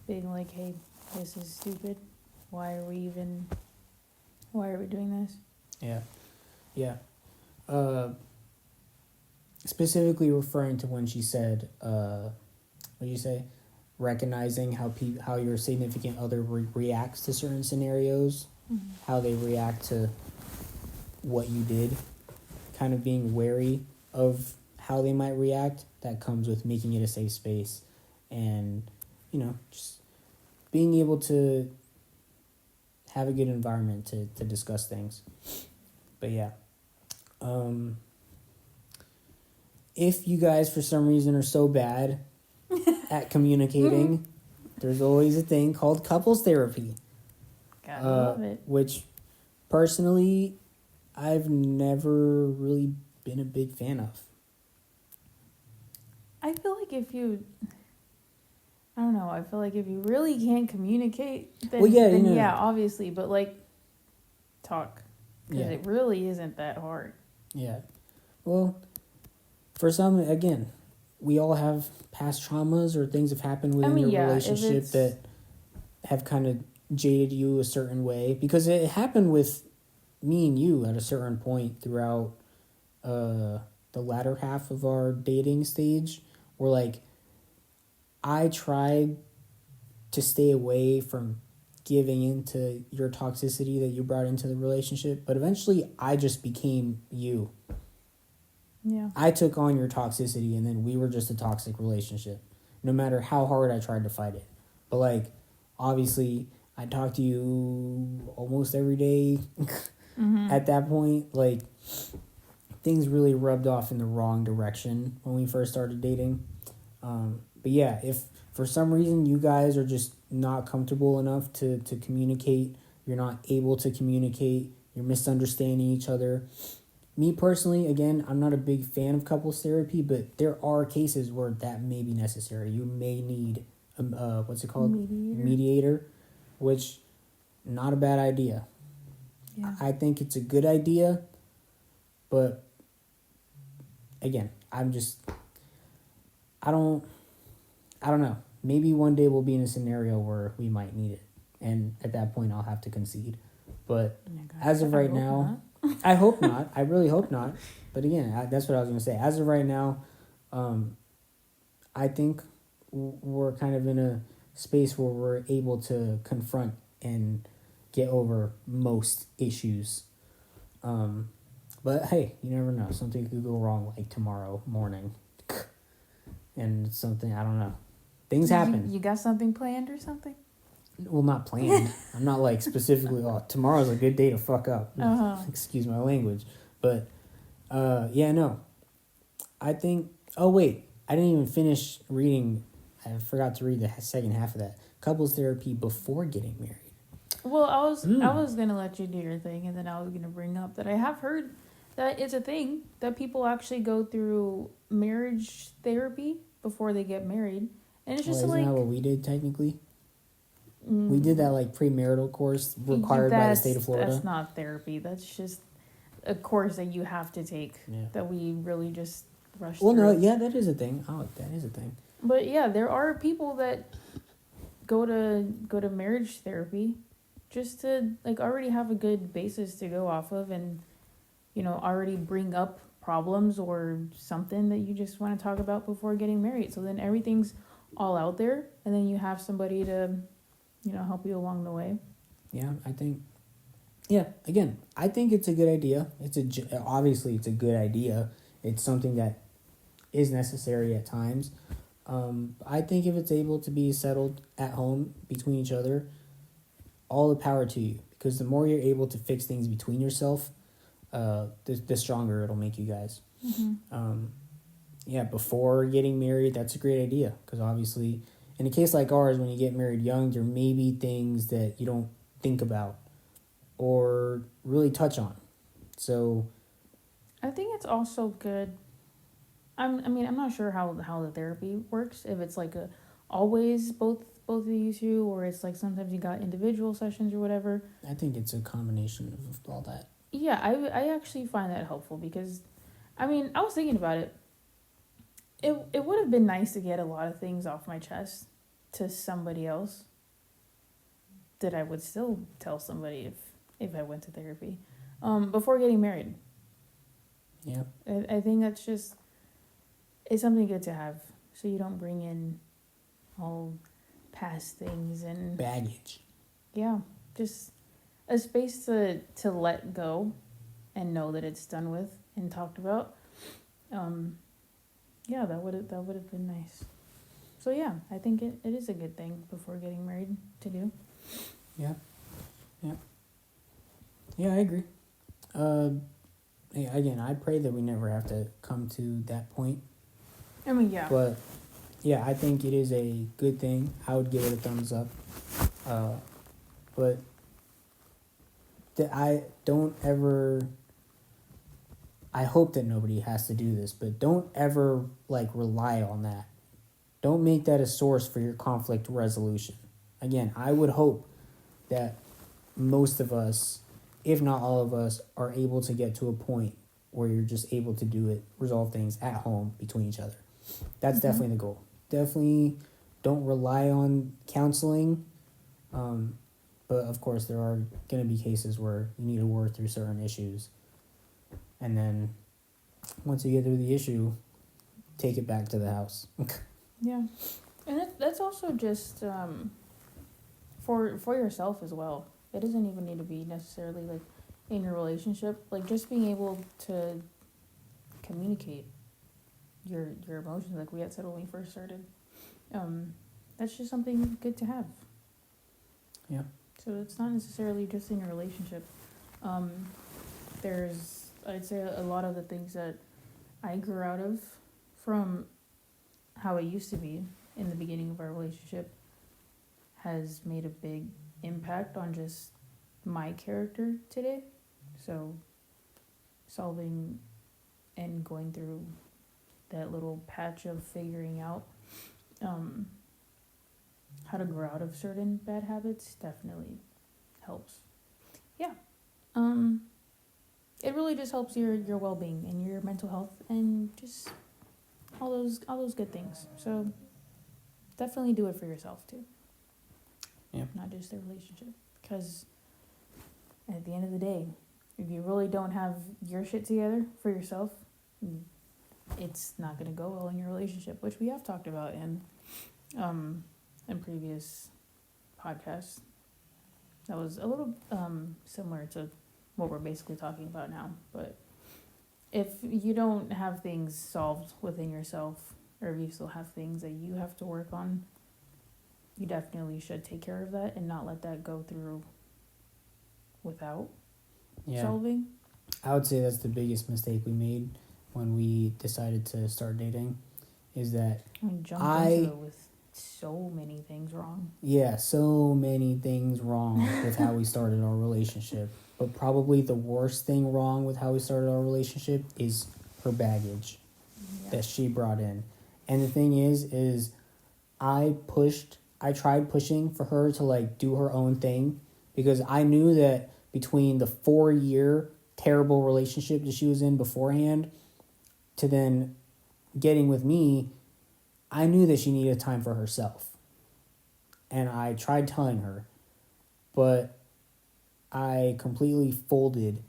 being like, hey, this is stupid. Why are we doing this? Yeah. Yeah. Specifically referring to when she said, what did you say? Recognizing how your significant other reacts to certain scenarios, how they react to what you did, kind of being wary of how they might react. That comes with making it a safe space, and just being able to have a good environment to discuss things. But yeah, if you guys for some reason are so bad at communicating, there's always a thing called couples therapy. Gotta love it. Which, personally, I've never really been a big fan of. I feel like if you really can't communicate, then yeah, obviously, but like, talk. Because it really isn't that hard. Yeah. Well, for some, again, we all have past traumas or things have happened within your relationship that have kind of jaded you a certain way. Because it happened with me and you at a certain point throughout the latter half of our dating stage, where like I tried to stay away from giving into your toxicity that you brought into the relationship, but eventually I just became you. Yeah. I took on your toxicity, and then we were just a toxic relationship, no matter how hard I tried to fight it. But like, obviously, I talked to you almost every day. At that point, like, things really rubbed off in the wrong direction when we first started dating. But yeah, if for some reason you guys are just not comfortable enough to communicate, you're not able to communicate, you're misunderstanding each other. Me personally, again, I'm not a big fan of couples therapy, but there are cases where that may be necessary. You may need what's it called? Mediator, which not a bad idea. Yeah. I think it's a good idea, but again, I don't know. Maybe one day we'll be in a scenario where we might need it, and at that point I'll have to concede. But as of right now, I hope not. I really hope not. But again, that's what I was going to say. As of right now, I think we're kind of in a space where we're able to confront and get over most issues. But hey, you never know. Something could go wrong like tomorrow morning. And something, I don't know. Things happen. You got something planned or something? Well, not planned. I'm not like specifically, tomorrow's a good day to fuck up. Excuse my language. But, yeah, no. I think, I didn't even finish reading. I forgot to read the second half of that. Couples therapy before getting married. Well, I was going to let you do your thing, and then I was going to bring up that I have heard that it's a thing that people actually go through marriage therapy before they get married. And it's just isn't that what we did technically? We did that like premarital course required by the state of Florida. That's not therapy. That's just a course that you have to take that we really just rushed through. No, yeah, that is a thing. That is a thing. But yeah, there are people that go to marriage therapy just to like already have a good basis to go off of, and already bring up problems or something that you just want to talk about before getting married. So then everything's all out there, and then you have somebody to help you along the way. Yeah, I think. Yeah, again, I think it's a good idea. Obviously it's a good idea. It's something that is necessary at times. I think if it's able to be settled at home between each other, all the power to you. Because the more you're able to fix things between yourself, the stronger it'll make you guys. Before getting married, that's a great idea. Because obviously, in a case like ours, when you get married young, there may be things that you don't think about or really touch on. So I think it's also good. I'm not sure how the therapy works. If it's like always both of you two, or it's like sometimes you got individual sessions or whatever. I think it's a combination of all that. Yeah, I actually find that helpful because, I mean, I was thinking about it. It would have been nice to get a lot of things off my chest to somebody else that I would still tell somebody if I went to therapy, before getting married. Yeah. I think that's just, it's something good to have, so you don't bring in all past things and Baggage. yeah, just a space to let go and know that it's done with and talked about. Yeah, that would have been nice. So yeah, I think it is a good thing before getting married to do. Yeah. Yeah. Yeah, I agree. Yeah, again, I pray that we never have to come to that point. I mean, yeah. But yeah, I think it is a good thing. I would give it a thumbs up. But I don't ever. I hope that nobody has to do this, but don't ever like rely on that. Don't make that a source for your conflict resolution. Again, I would hope that most of us, if not all of us, are able to get to a point where you're just able to do it, resolve things at home between each other. That's definitely the goal. Definitely don't rely on counseling. But of course, there are going to be cases where you need to work through certain issues. And then once you get through the issue, take it back to the house. Yeah, and that's also just for yourself as well. It doesn't even need to be necessarily like in your relationship. Like just being able to communicate your emotions, like we had said when we first started. That's just something good to have. Yeah. So it's not necessarily just in your relationship. There's, I'd say, a lot of the things that I grew out of from how it used to be in the beginning of our relationship has made a big impact on just my character today. So solving and going through that little patch of figuring out how to grow out of certain bad habits definitely helps. Yeah. It really just helps your well-being and your mental health and just all those good things. So definitely do it for yourself too. Yeah. Not just the relationship, because at the end of the day, if you really don't have your shit together for yourself, it's not gonna go well in your relationship, which we have talked about in previous podcasts. That was a little similar to what we're basically talking about now. But if you don't have things solved within yourself, or if you still have things that you have to work on, you definitely should take care of that and not let that go through without solving. I would say that's the biggest mistake we made when we decided to start dating, is that We jumped into it with so many things wrong. Yeah, so many things wrong with how we started our relationship. But probably the worst thing wrong with how we started our relationship is her baggage that she brought in. And the thing is I tried pushing for her to like do her own thing, because I knew that between the 4-year terrible relationship that she was in beforehand to then getting with me, I knew that she needed time for herself. And I tried telling her, but I completely folded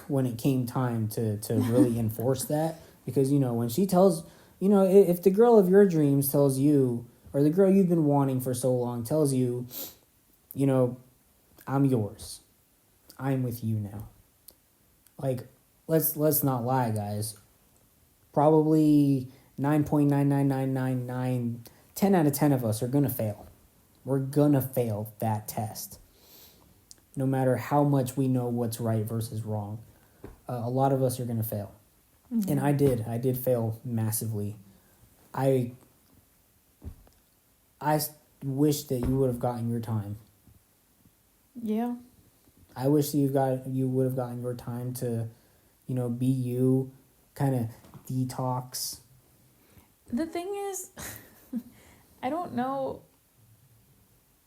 when it came time to really enforce that. Because, when she tells, if the girl of your dreams tells you, or the girl you've been wanting for so long tells you, I'm yours, I'm with you now. Like, let's not lie, guys. Probably 9.99999, 10 out of 10 of us are going to fail. We're going to fail that test. No matter how much we know what's right versus wrong. A lot of us are going to fail. Mm-hmm. And I did fail massively. I wish that you would have gotten your time. Yeah. I wish that you would have gotten your time to, be you, kind of detox. The thing is, I don't know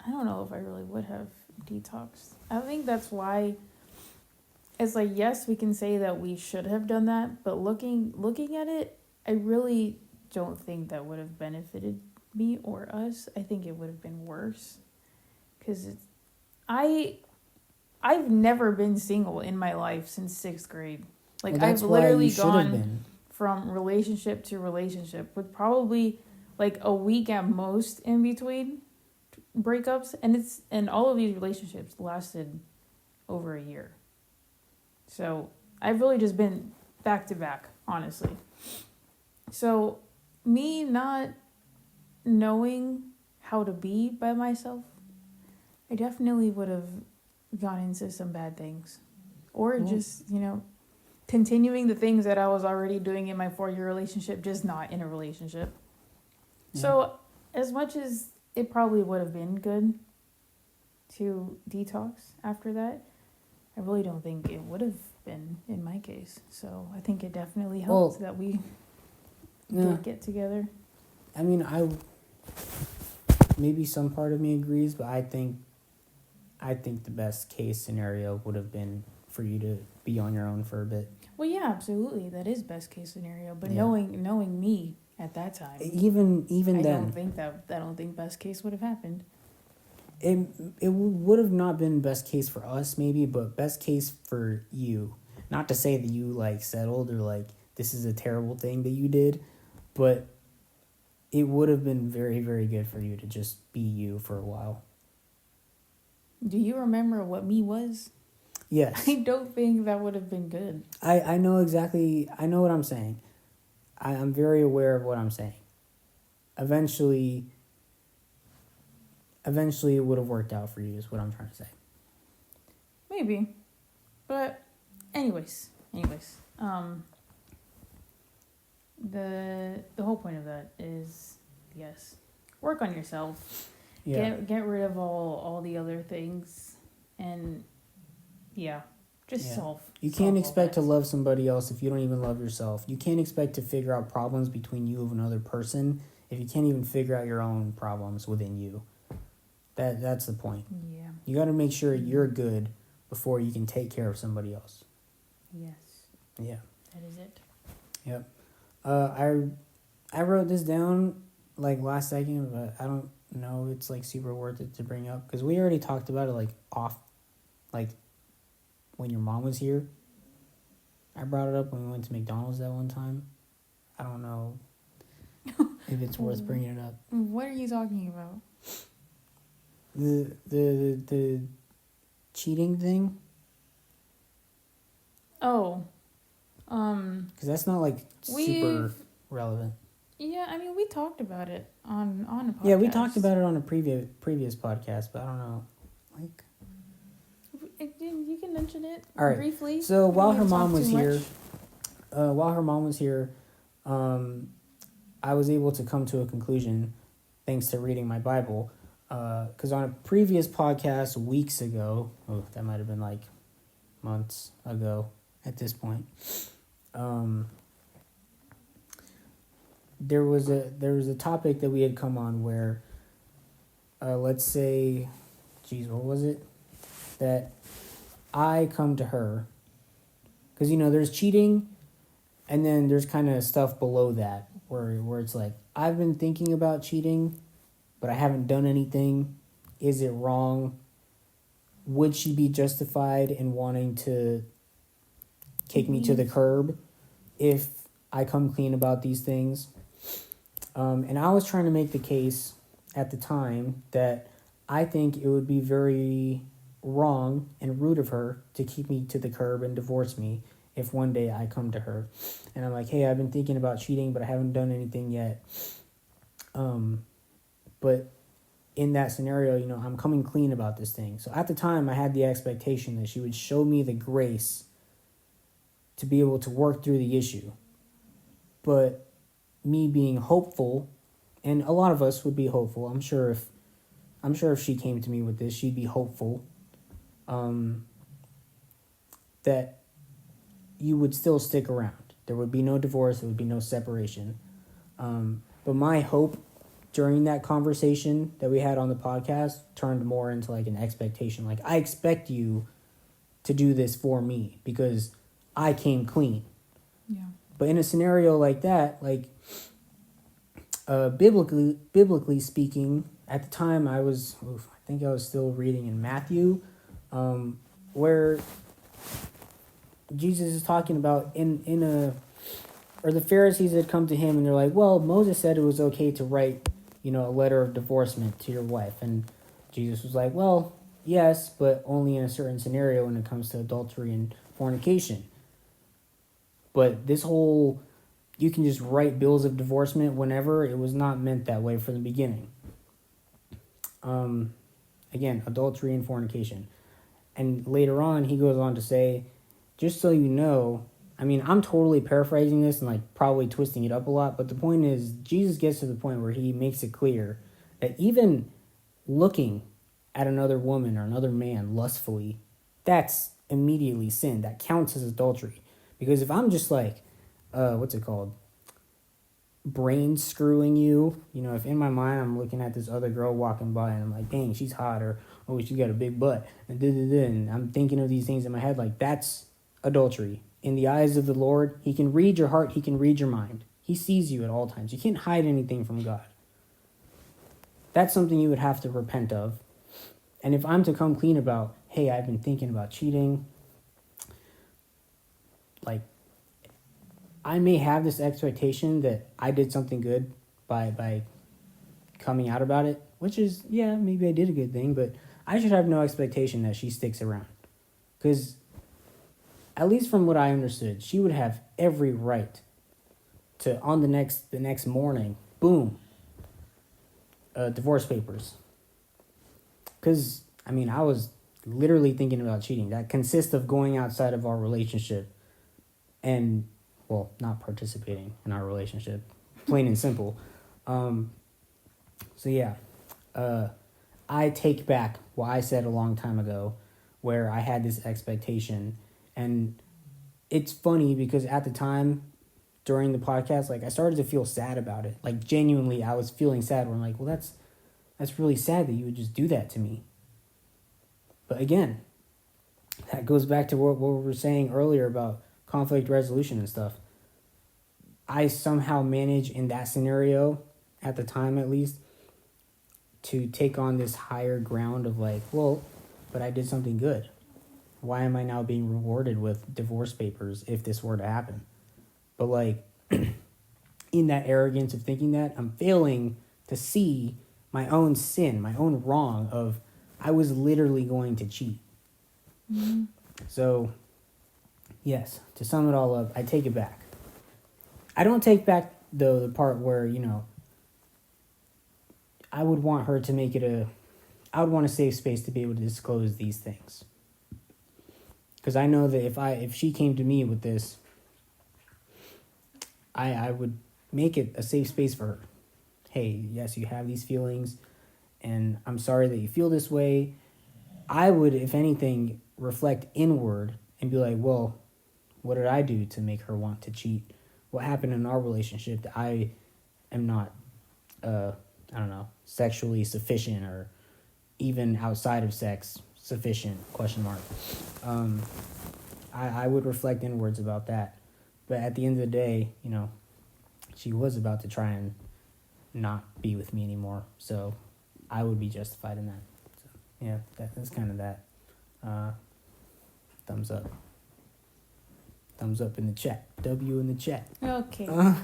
if I really would have detoxed. I think that's why it's like, yes, we can say that we should have done that, but looking at it, I really don't think that would have benefited me or us. I think it would have been worse, because I've never been single in my life since 6th grade. Like, Well, that's I've why literally you should have gone been. from relationship to relationship with probably like a week at most in between breakups, and all of these relationships lasted over a year. So I've really just been back to back, honestly. So me not knowing how to be by myself, I definitely would have gone into some bad things. Or just, continuing the things that I was already doing in my 4-year relationship, just not in a relationship. Yeah. So as much as it probably would have been good to detox after that, I really don't think it would have been in my case. So I think it definitely helped that we did get together. I mean, maybe some part of me agrees, but I think the best case scenario would have been for you to be on your own for a bit. Well, yeah, absolutely, that is best case scenario. But Yeah. knowing me at that time, even I then, I don't think best case would have happened. it would have not been best case for us maybe, but best case for you. Not to say that you like settled or like this is a terrible thing that you did, but it would have been very, very good for you to just be you for a while. Do you remember what me was? Yes. I don't think that would have been good. I know exactly. I know what I'm saying. I'm very aware of what I'm saying. Eventually it would have worked out for you is what I'm trying to say. Maybe. But anyways. The whole point of that is, yes, work on yourself. Yeah. Get rid of all the other things, and solve. You can't expect to love somebody else if you don't even love yourself. You can't expect to figure out problems between you and another person if you can't even figure out your own problems within you. That's the point. Yeah. You got to make sure you're good before you can take care of somebody else. Yes. Yeah. That is it. Yep. I wrote this down like last second, but I don't know it's like super worth it to bring up because we already talked about it like when your mom was here. I brought it up when we went to McDonald's that one time. I don't know if it's worth bringing it up. What are you talking about? The cheating thing. Oh, because that's not like super relevant. Yeah, I mean, we talked about it on a podcast. Yeah, we talked about it on a previous podcast, but I don't know, like. You can mention it briefly. So while her mom was here, I was able to come to a conclusion, thanks to reading my Bible. Because on a previous podcast weeks ago, that might have been like months ago at this point, there was a topic that we had come on where, let's say, what was it? That I come to her, because there's cheating, and then there's kind of stuff below that where it's like, I've been thinking about cheating, but I haven't done anything. Is it wrong? Would she be justified in wanting to kick me to the curb if I come clean about these things? And I was trying to make the case at the time that I think it would be very wrong and rude of her to keep me to the curb and divorce me if one day I come to her and I'm like, hey, I've been thinking about cheating, but I haven't done anything yet. But in that scenario, I'm coming clean about this thing. So at the time, I had the expectation that she would show me the grace to be able to work through the issue. But me being hopeful, and a lot of us would be hopeful. I'm sure if she came to me with this, she'd be hopeful. That you would still stick around. There would be no divorce. There would be no separation. But my hope during that conversation that we had on the podcast turned more into like an expectation. Like, I expect you to do this for me because I came clean. Yeah. But in a scenario like that, like biblically speaking, at the time I think I was still reading in Matthew, where Jesus is talking about or the Pharisees had come to him and they're like, well, Moses said it was okay to write, a letter of divorcement to your wife. And Jesus was like, well, yes, but only in a certain scenario when it comes to adultery and fornication. But this whole, you can just write bills of divorcement whenever, it was not meant that way from the beginning. Again, adultery and fornication. And later on, he goes on to say, just so you know, I'm totally paraphrasing this and like probably twisting it up a lot, but the point is, Jesus gets to the point where he makes it clear that even looking at another woman or another man lustfully, that's immediately sin. That counts as adultery. Because if I'm just like, brain screwing you, if in my mind I'm looking at this other girl walking by and I'm like, dang, she's hot, or oh, she got a big butt, and I'm thinking of these things in my head, like that's adultery. In the eyes of the Lord, he can read your heart, he can read your mind. He sees you at all times. You can't hide anything from God. That's something you would have to repent of. And if I'm to come clean about, hey, I've been thinking about cheating, like, I may have this expectation that I did something good by coming out about it, which is, yeah, maybe I did a good thing, but I should have no expectation that she sticks around. Because, at least from what I understood, she would have every right to, on the next morning, boom, divorce papers. Because, I was literally thinking about cheating. That consists of going outside of our relationship and, well, not participating in our relationship, plain and simple. So yeah, I take back what I said a long time ago, where I had this expectation, and it's funny because at the time, during the podcast, like I started to feel sad about it. Like genuinely, I was feeling sad. Where I'm like, well, that's really sad that you would just do that to me. But again, that goes back to what we were saying earlier about conflict resolution and stuff. I somehow managed in that scenario, at the time at least, to take on this higher ground of like, well, but I did something good. Why am I now being rewarded with divorce papers if this were to happen? But like, in that arrogance of thinking that, I'm failing to see my own sin, my own wrong of I was literally going to cheat. Mm-hmm. So, yes, to sum it all up, I take it back. I don't take back the part where, I would want her to make it I would want a safe space to be able to disclose these things. Because I know that if she came to me with this, I would make it a safe space for her. Hey, yes, you have these feelings, and I'm sorry that you feel this way. I would, if anything, reflect inward and be like, well, what did I do to make her want to cheat? What happened in our relationship that I am not, sexually sufficient or even outside of sex sufficient, ? I would reflect inwards about that. But at the end of the day, she was about to try and not be with me anymore. So I would be justified in that. So, yeah, that's kind of that. Thumbs up. Thumbs up in the chat. W in the chat. Okay. All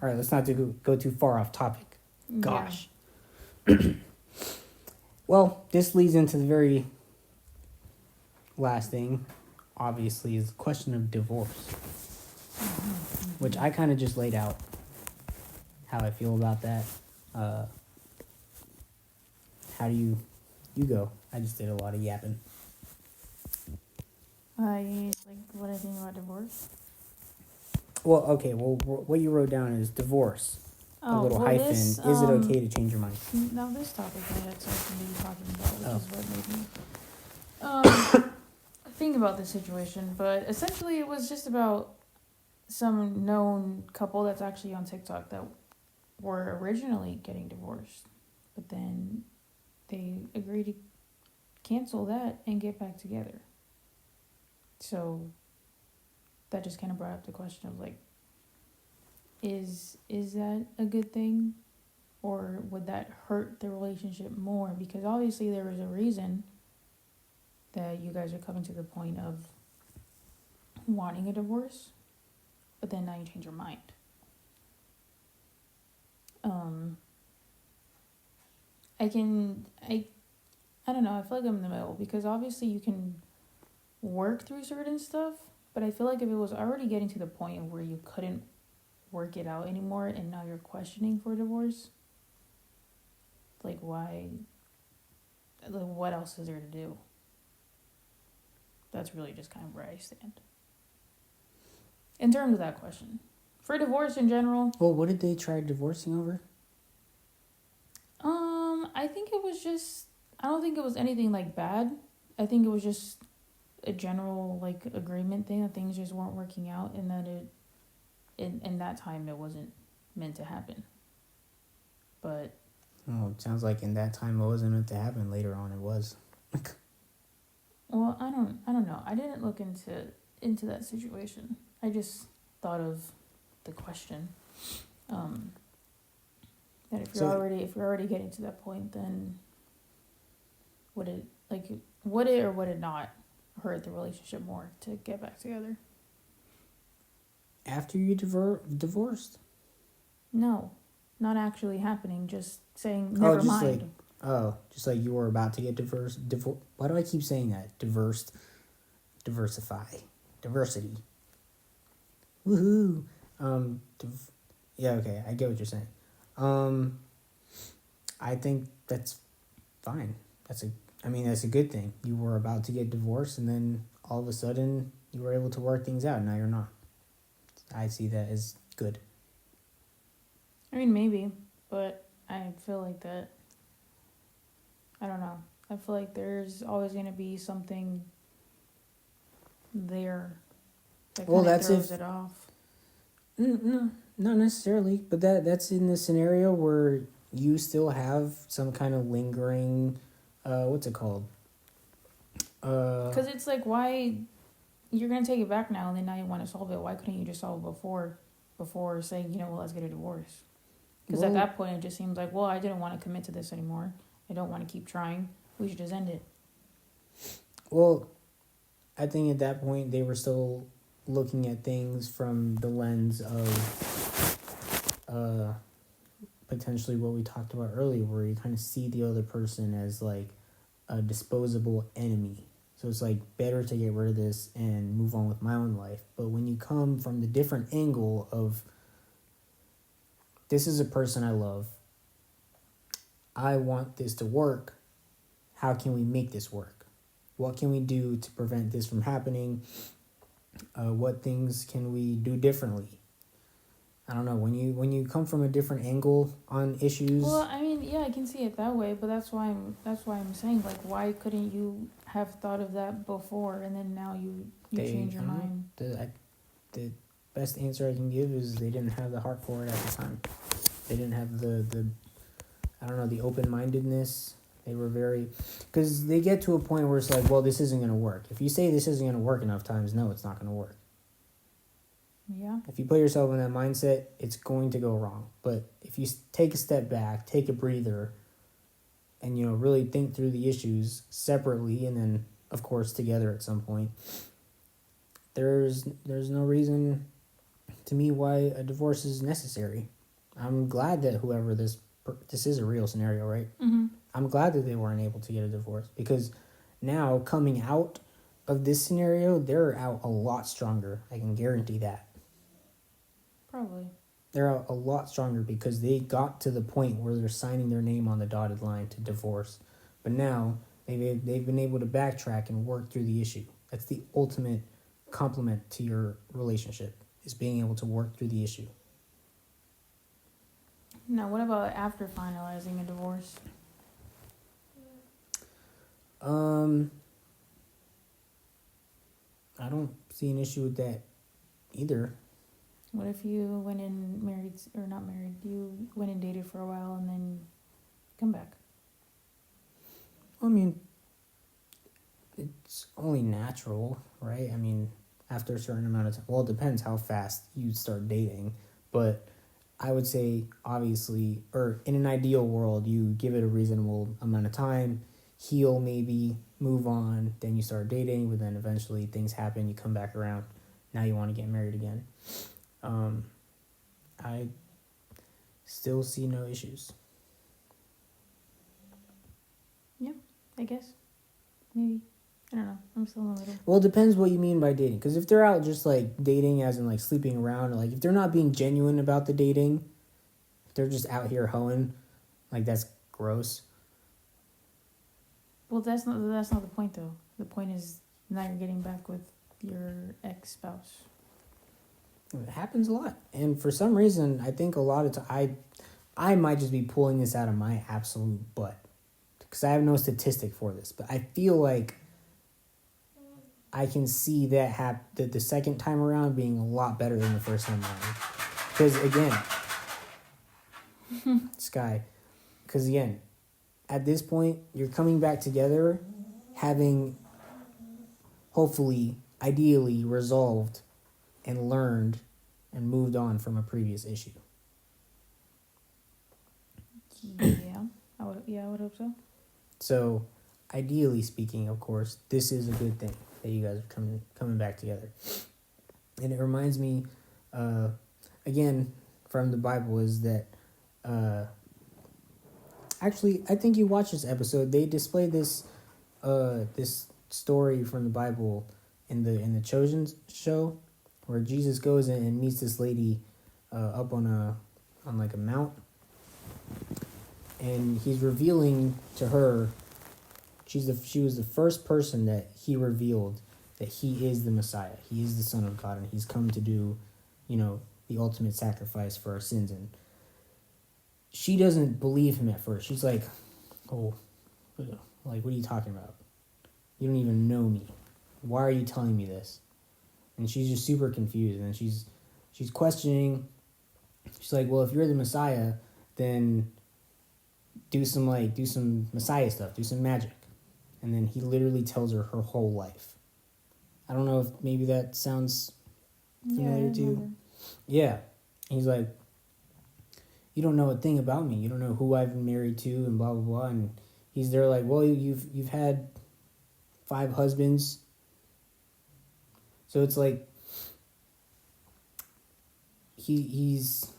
right, let's not go too far off topic. Gosh. Yeah. Well, this leads into the very last thing, obviously, is the question of divorce, which I kind of just laid out how I feel about that. How do you go? I just did a lot of yapping. What I think about divorce. Well, okay. Well, what you wrote down is divorce. A little hyphen. Is it okay to change your mind? No, this topic I had something to be talking about, which is what made me think about the situation. But essentially, it was just about some known couple that's actually on TikTok that were originally getting divorced, but then they agreed to cancel that and get back together. So that just kind of brought up the question of like, is that a good thing, or would that hurt the relationship more? Because obviously there was a reason that you guys are coming to the point of wanting a divorce, but then now you change your mind. I don't know, I feel like I'm in the middle, because obviously you can work through certain stuff, but I feel like if it was already getting to the point where you couldn't work it out anymore and now you're questioning for divorce, like why, like what else is there to do? That's really just kind of where I stand in terms of that question. For divorce in general, Well, what did they try divorcing over? I think it was just, I don't think it was anything like bad. I think it was just a general like agreement thing that things just weren't working out, and that in that time it wasn't meant to happen. But Oh, it sounds like in that time it wasn't meant to happen. Later on, it was. well, I don't know. I didn't look into that situation. I just thought of the question. That if you're already getting to that point, then would it or would it not hurt the relationship more to get back together? After you divorced? No, not actually happening. Just saying never mind. Just like you were about to get divorced. Why do I keep saying that? Diversify, diversity. Woohoo! Yeah, okay, I get what you're saying. I think that's fine. That's a good thing. You were about to get divorced, and then all of a sudden you were able to work things out. Now you're not. I see that as good. I mean, maybe, but I feel like that. I don't know. I feel like there's always going to be something there that kind of throws it off. No, not necessarily, but that's in the scenario where you still have some kind of lingering, what's it called? Because it's like, why you're gonna take it back now, and then now you want to solve it. Why couldn't you just solve it before saying, well, let's get a divorce? Because at that point, it just seems like, well, I didn't want to commit to this anymore. I don't want to keep trying. We should just end it. Well, I think at that point they were still looking at things from the lens of potentially what we talked about earlier, where you kind of see the other person as like a disposable enemy. So it's like better to get rid of this and move on with my own life. But when you come from the different angle of, this is a person I love, I want this to work, how can we make this work? What can we do to prevent this from happening? What things can we do differently? I don't know, when you come from a different angle on issues. Well, I mean, yeah, I can see it that way, but that's why I'm saying, like, why couldn't you have thought of that before, and then now you change your mind? The best answer I can give is they didn't have the heart for it at the time. They didn't have the the open-mindedness. They were very, because they get to a point where it's like, well, this isn't going to work. If you say this isn't going to work enough times, no, it's not going to work. Yeah. If you put yourself in that mindset, it's going to go wrong. But if you take a step back, take a breather, and really think through the issues separately, and then of course together at some point, there's no reason to me why a divorce is necessary. I'm glad that whoever this is a real scenario, right? Mm-hmm. I'm glad that they weren't able to get a divorce, because now coming out of this scenario, they're out a lot stronger. I can guarantee that. Probably. They're out a lot stronger because they got to the point where they're signing their name on the dotted line to divorce. But now they've been able to backtrack and work through the issue. That's the ultimate compliment to your relationship, is being able to work through the issue. Now, what about after finalizing a divorce? I don't see an issue with that either. What if you went in married, or not married, you went and dated for a while and then come back? I mean, it's only natural, right? I mean, after a certain amount of time, well, it depends how fast you start dating, but I would say, obviously, or in an ideal world, you give it a reasonable amount of time, heal maybe, move on, then you start dating, but then eventually things happen, you come back around, now you want to get married again. I still see no issues. I guess. Maybe. I don't know. I'm still in the middle. Well, it depends what you mean by dating. Because if they're out just like dating, as in like sleeping around, or like if they're not being genuine about the dating, if they're just out here hoeing, like that's gross. Well, that's not the point though. The point is now you're getting back with your ex-spouse. It happens a lot, and for some reason, I think a lot of I might just be pulling this out of my absolute butt because I have no statistic for this, but I feel like I can see that that the second time around being a lot better than the first time around. Because again, Sky, because again, at this point, you're coming back together, having hopefully, ideally resolved and learned and moved on from a previous issue. Yeah, I would hope so. So, ideally speaking, of course, this is a good thing that you guys are coming back together. And it reminds me, again, from the Bible, is that actually, I think you watched this episode. They displayed this this story from the Bible in the Chosen show, where Jesus goes in and meets this lady up on like a mount, and he's revealing to her. She was the first person that he revealed that he is the Messiah. He is the Son of God, and he's come to do, the ultimate sacrifice for our sins. And she doesn't believe him at first. She's like, "Oh, like, what are you talking about? You don't even know me. Why are you telling me this?" And she's just super confused, and she's questioning. She's like, "Well, if you're the Messiah, then do some Messiah stuff, do some magic." And then he literally tells her whole life. I don't know if maybe that sounds familiar to you. Yeah. And he's like, "You don't know a thing about me. You don't know who I've been married to," and blah, blah, blah. And he's there like, "Well, you've had 5 husbands." So it's like, he's,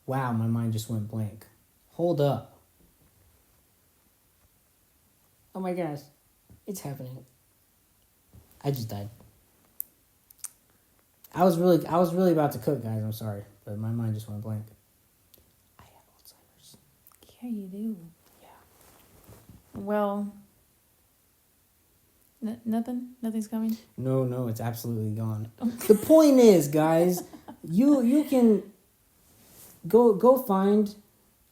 wow, my mind just went blank. Hold up. Oh my gosh, it's happening. I just died. I was really about to cook, guys. I'm sorry, but my mind just went blank. I have Alzheimer's. Yeah, you do. Yeah. Well, nothing's coming. No, it's absolutely gone. The point is, guys, you can go find,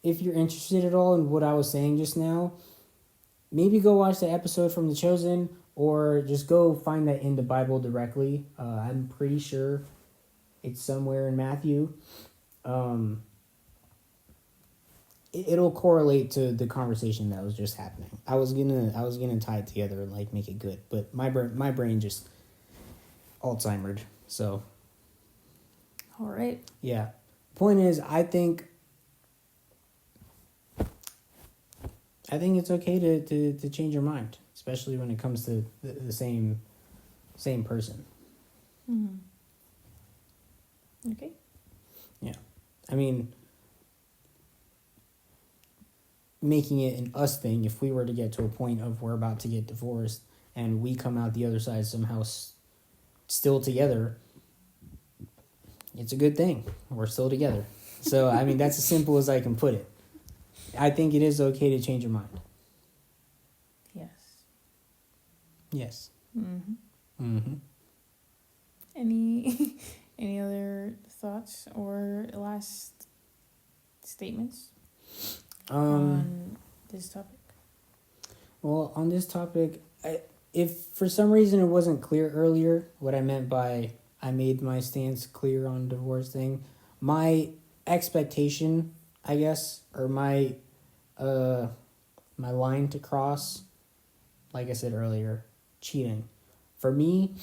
if you're interested at all in what I was saying just now. Maybe go watch the episode from The Chosen, or just go find that in the Bible directly. I'm pretty sure it's somewhere in Matthew. It'll correlate to the conversation that was just happening. I was gonna tie it together and like make it good, but my brain just Alzheimer'd. So. All right. Yeah. Point is, I think it's okay to change your mind, especially when it comes to the same person. Mm-hmm. Okay. Yeah. I mean, making it an us thing, if we were to get to a point of we're about to get divorced and we come out the other side somehow still together, it's a good thing. We're still together. So, I mean, that's as simple as I can put it. I think it is okay to change your mind. Yes. Yes. Mm-hmm. Mm-hmm. Any other thoughts or last statements on this topic? Well, on this topic, if for some reason it wasn't clear earlier what I meant by I made my stance clear on divorce thing, my expectation, I guess, or my line to cross, like I said earlier, cheating. For me,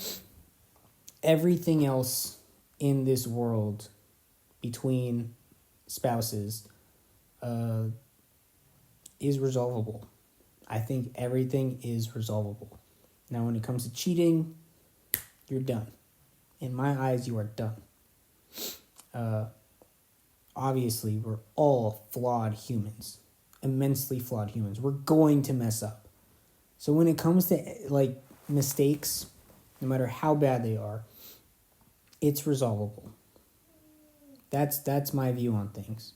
everything else in this world between spouses is resolvable. I think everything is resolvable. Now, when it comes to cheating, you're done. In my eyes, you are done. Obviously, we're all flawed humans, immensely flawed humans. We're going to mess up. So when it comes to like mistakes, no matter how bad they are, it's resolvable. That's my view on things.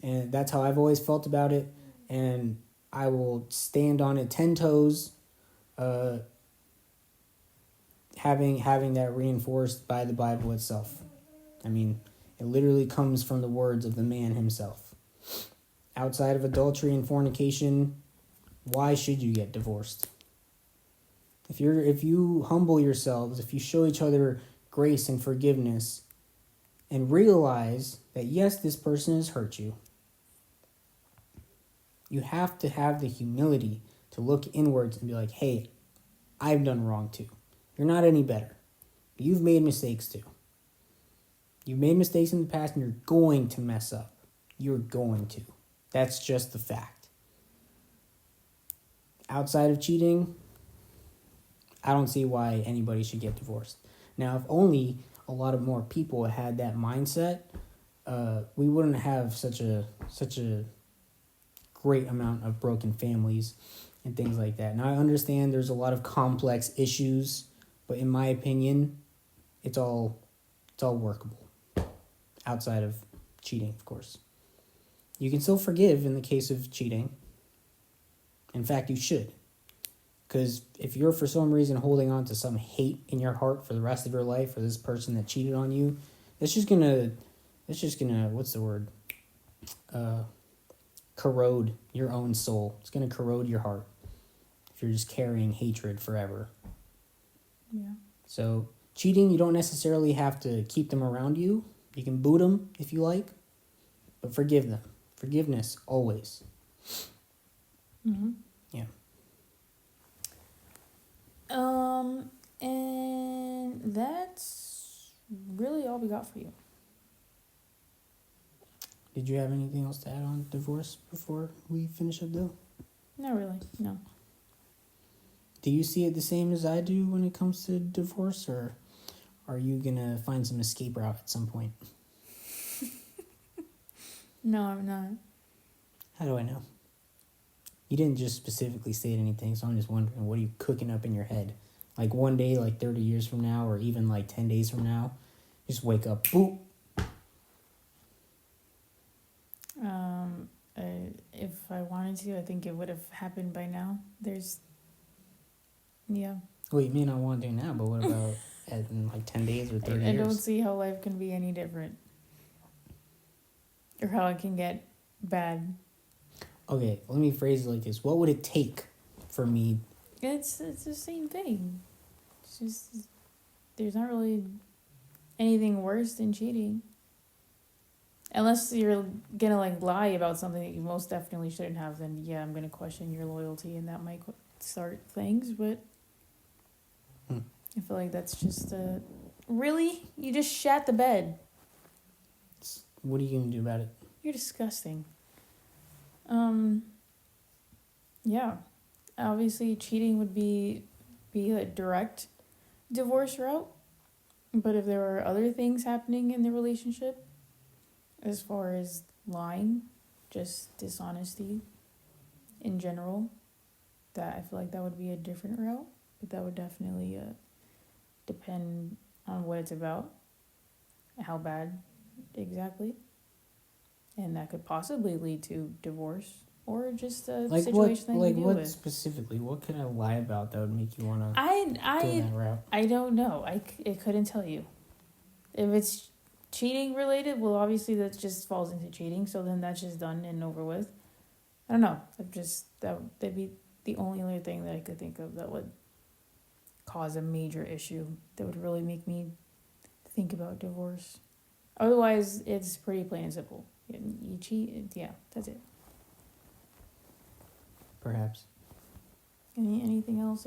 And that's how I've always felt about it. And I will stand on it 10 toes, having that reinforced by the Bible itself. I mean, it literally comes from the words of the man himself. Outside of adultery and fornication, why should you get divorced? If you humble yourselves, if you show each other grace and forgiveness, and realize that yes, this person has hurt you, you have to have the humility to look inwards and be like, hey, I've done wrong too. You're not any better. You've made mistakes too. You've made mistakes in the past and you're going to mess up. You're going to. That's just the fact. Outside of cheating, I don't see why anybody should get divorced. Now, if only a lot of more people had that mindset, we wouldn't have such a great amount of broken families and things like that. Now, I understand there's a lot of complex issues, but in my opinion, it's all workable. Outside of cheating, of course. You can still forgive in the case of cheating. In fact, you should. Because if you're for some reason holding on to some hate in your heart for the rest of your life for this person that cheated on you, it's just gonna, what's the word? Corrode your own soul. It's gonna corrode your heart if you're just carrying hatred forever. Yeah. So cheating, you don't necessarily have to keep them around you. You can boot them if you like, but forgive them. Forgiveness, always. Mm-hmm. Yeah. And that's really all we got for you. Did you have anything else to add on divorce before we finish up, though? Not really, no. Do you see it the same as I do when it comes to divorce, or are you going to find some escape route at some point? No, I'm not. How do I know? You didn't just specifically state anything, so I'm just wondering, what are you cooking up in your head? Like one day, like 30 years from now, or even like 10 days from now, just wake up, boop. If I wanted to, I think it would have happened by now. Yeah. Well, you may not want to do now, but what about in like 10 days or 30 I years? don't see how life can be any different. Or how it can get bad. Okay, let me phrase it like this. What would it take for me? It's the same thing. It's just, there's not really anything worse than cheating. Unless you're gonna like lie about something that you most definitely shouldn't have, then yeah, I'm gonna question your loyalty and that might start things, but I feel like that's just really? You just shat the bed. What are you going to do about it? You're disgusting. Yeah. Obviously cheating would be a direct divorce route. But if there are other things happening in the relationship, as far as lying, just dishonesty in general, that I feel like that would be a different route. But that would definitely depend on what it's about, how bad exactly. And that could possibly lead to divorce or just a Like situation that you deal what with. specifically? What could I lie about that would make you want to go that route? I don't know. I couldn't tell you. If it's cheating related, well, obviously that just falls into cheating. So then that's just done and over with. I don't know. That'd be the only other thing that I could think of that would cause a major issue that would really make me think about divorce. Otherwise, it's pretty plain and simple. You cheat, yeah, that's it. Perhaps. Anything else?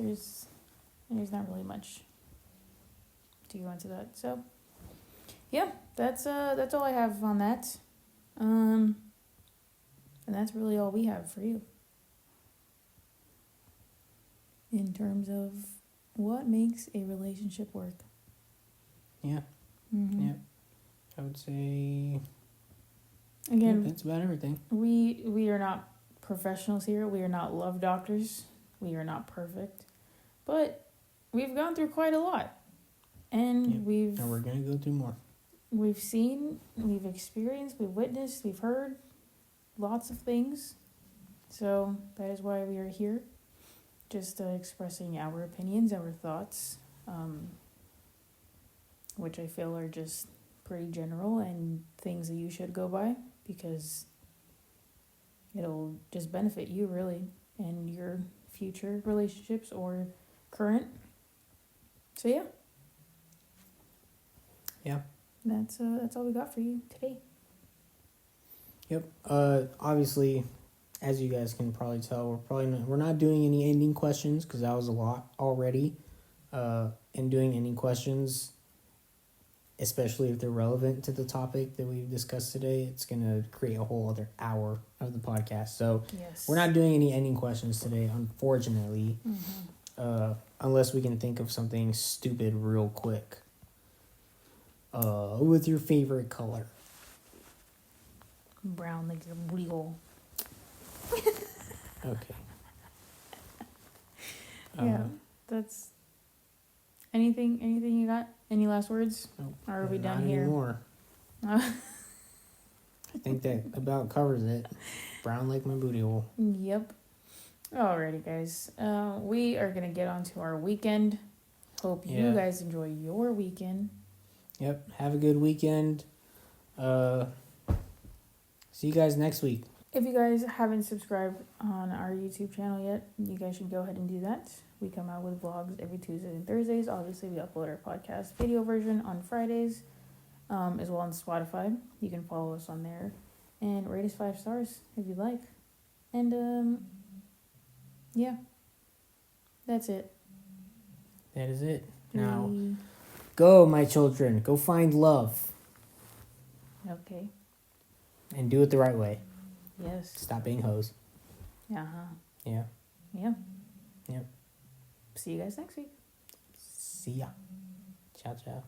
there's not really much to go into that. So, yeah, that's all I have on that. And that's really all we have for you. In terms of what makes a relationship work. Yeah. Mm-hmm. Yeah. I would say. Again, that's about everything. We are not professionals here. We are not love doctors. We are not perfect, but we've gone through quite a lot, and and we're gonna go through more. We've seen, we've experienced, we've witnessed, we've heard lots of things. So that is why we are here, just expressing our opinions, our thoughts, which I feel are just pretty general and things that you should go by, because it'll just benefit you really and your future relationships or current. So yeah. Yeah. That's all we got for you today. Yep. Obviously, as you guys can probably tell, we're not doing any ending questions because that was a lot already. And doing ending questions, especially if they're relevant to the topic that we've discussed today, it's gonna create a whole other hour of the podcast. So yes, we're not doing any ending questions today, unfortunately. Mm-hmm. Unless we can think of something stupid real quick. With your favorite color. Brown like your booty hole. Okay. Yeah, that's anything you got? Any last words? Nope, or are we not done here? Anymore. I think that about covers it. Brown like my booty hole. Yep. Alrighty, guys. We are gonna get on to our weekend. Hope you guys enjoy your weekend. Yep. Have a good weekend. See you guys next week. If you guys haven't subscribed on our YouTube channel yet, you guys should go ahead and do that. We come out with vlogs every Tuesdays and Thursdays. Obviously, we upload our podcast video version on Fridays, as well on Spotify. You can follow us on there and rate us 5 stars if you'd like. And yeah, that's it. That is it. Now, go, my children. Go find love. Okay. And do it the right way. Yes. Stop being hoes. Uh-huh. Yeah. Yeah. Yep. See you guys next week. See ya. Ciao, ciao.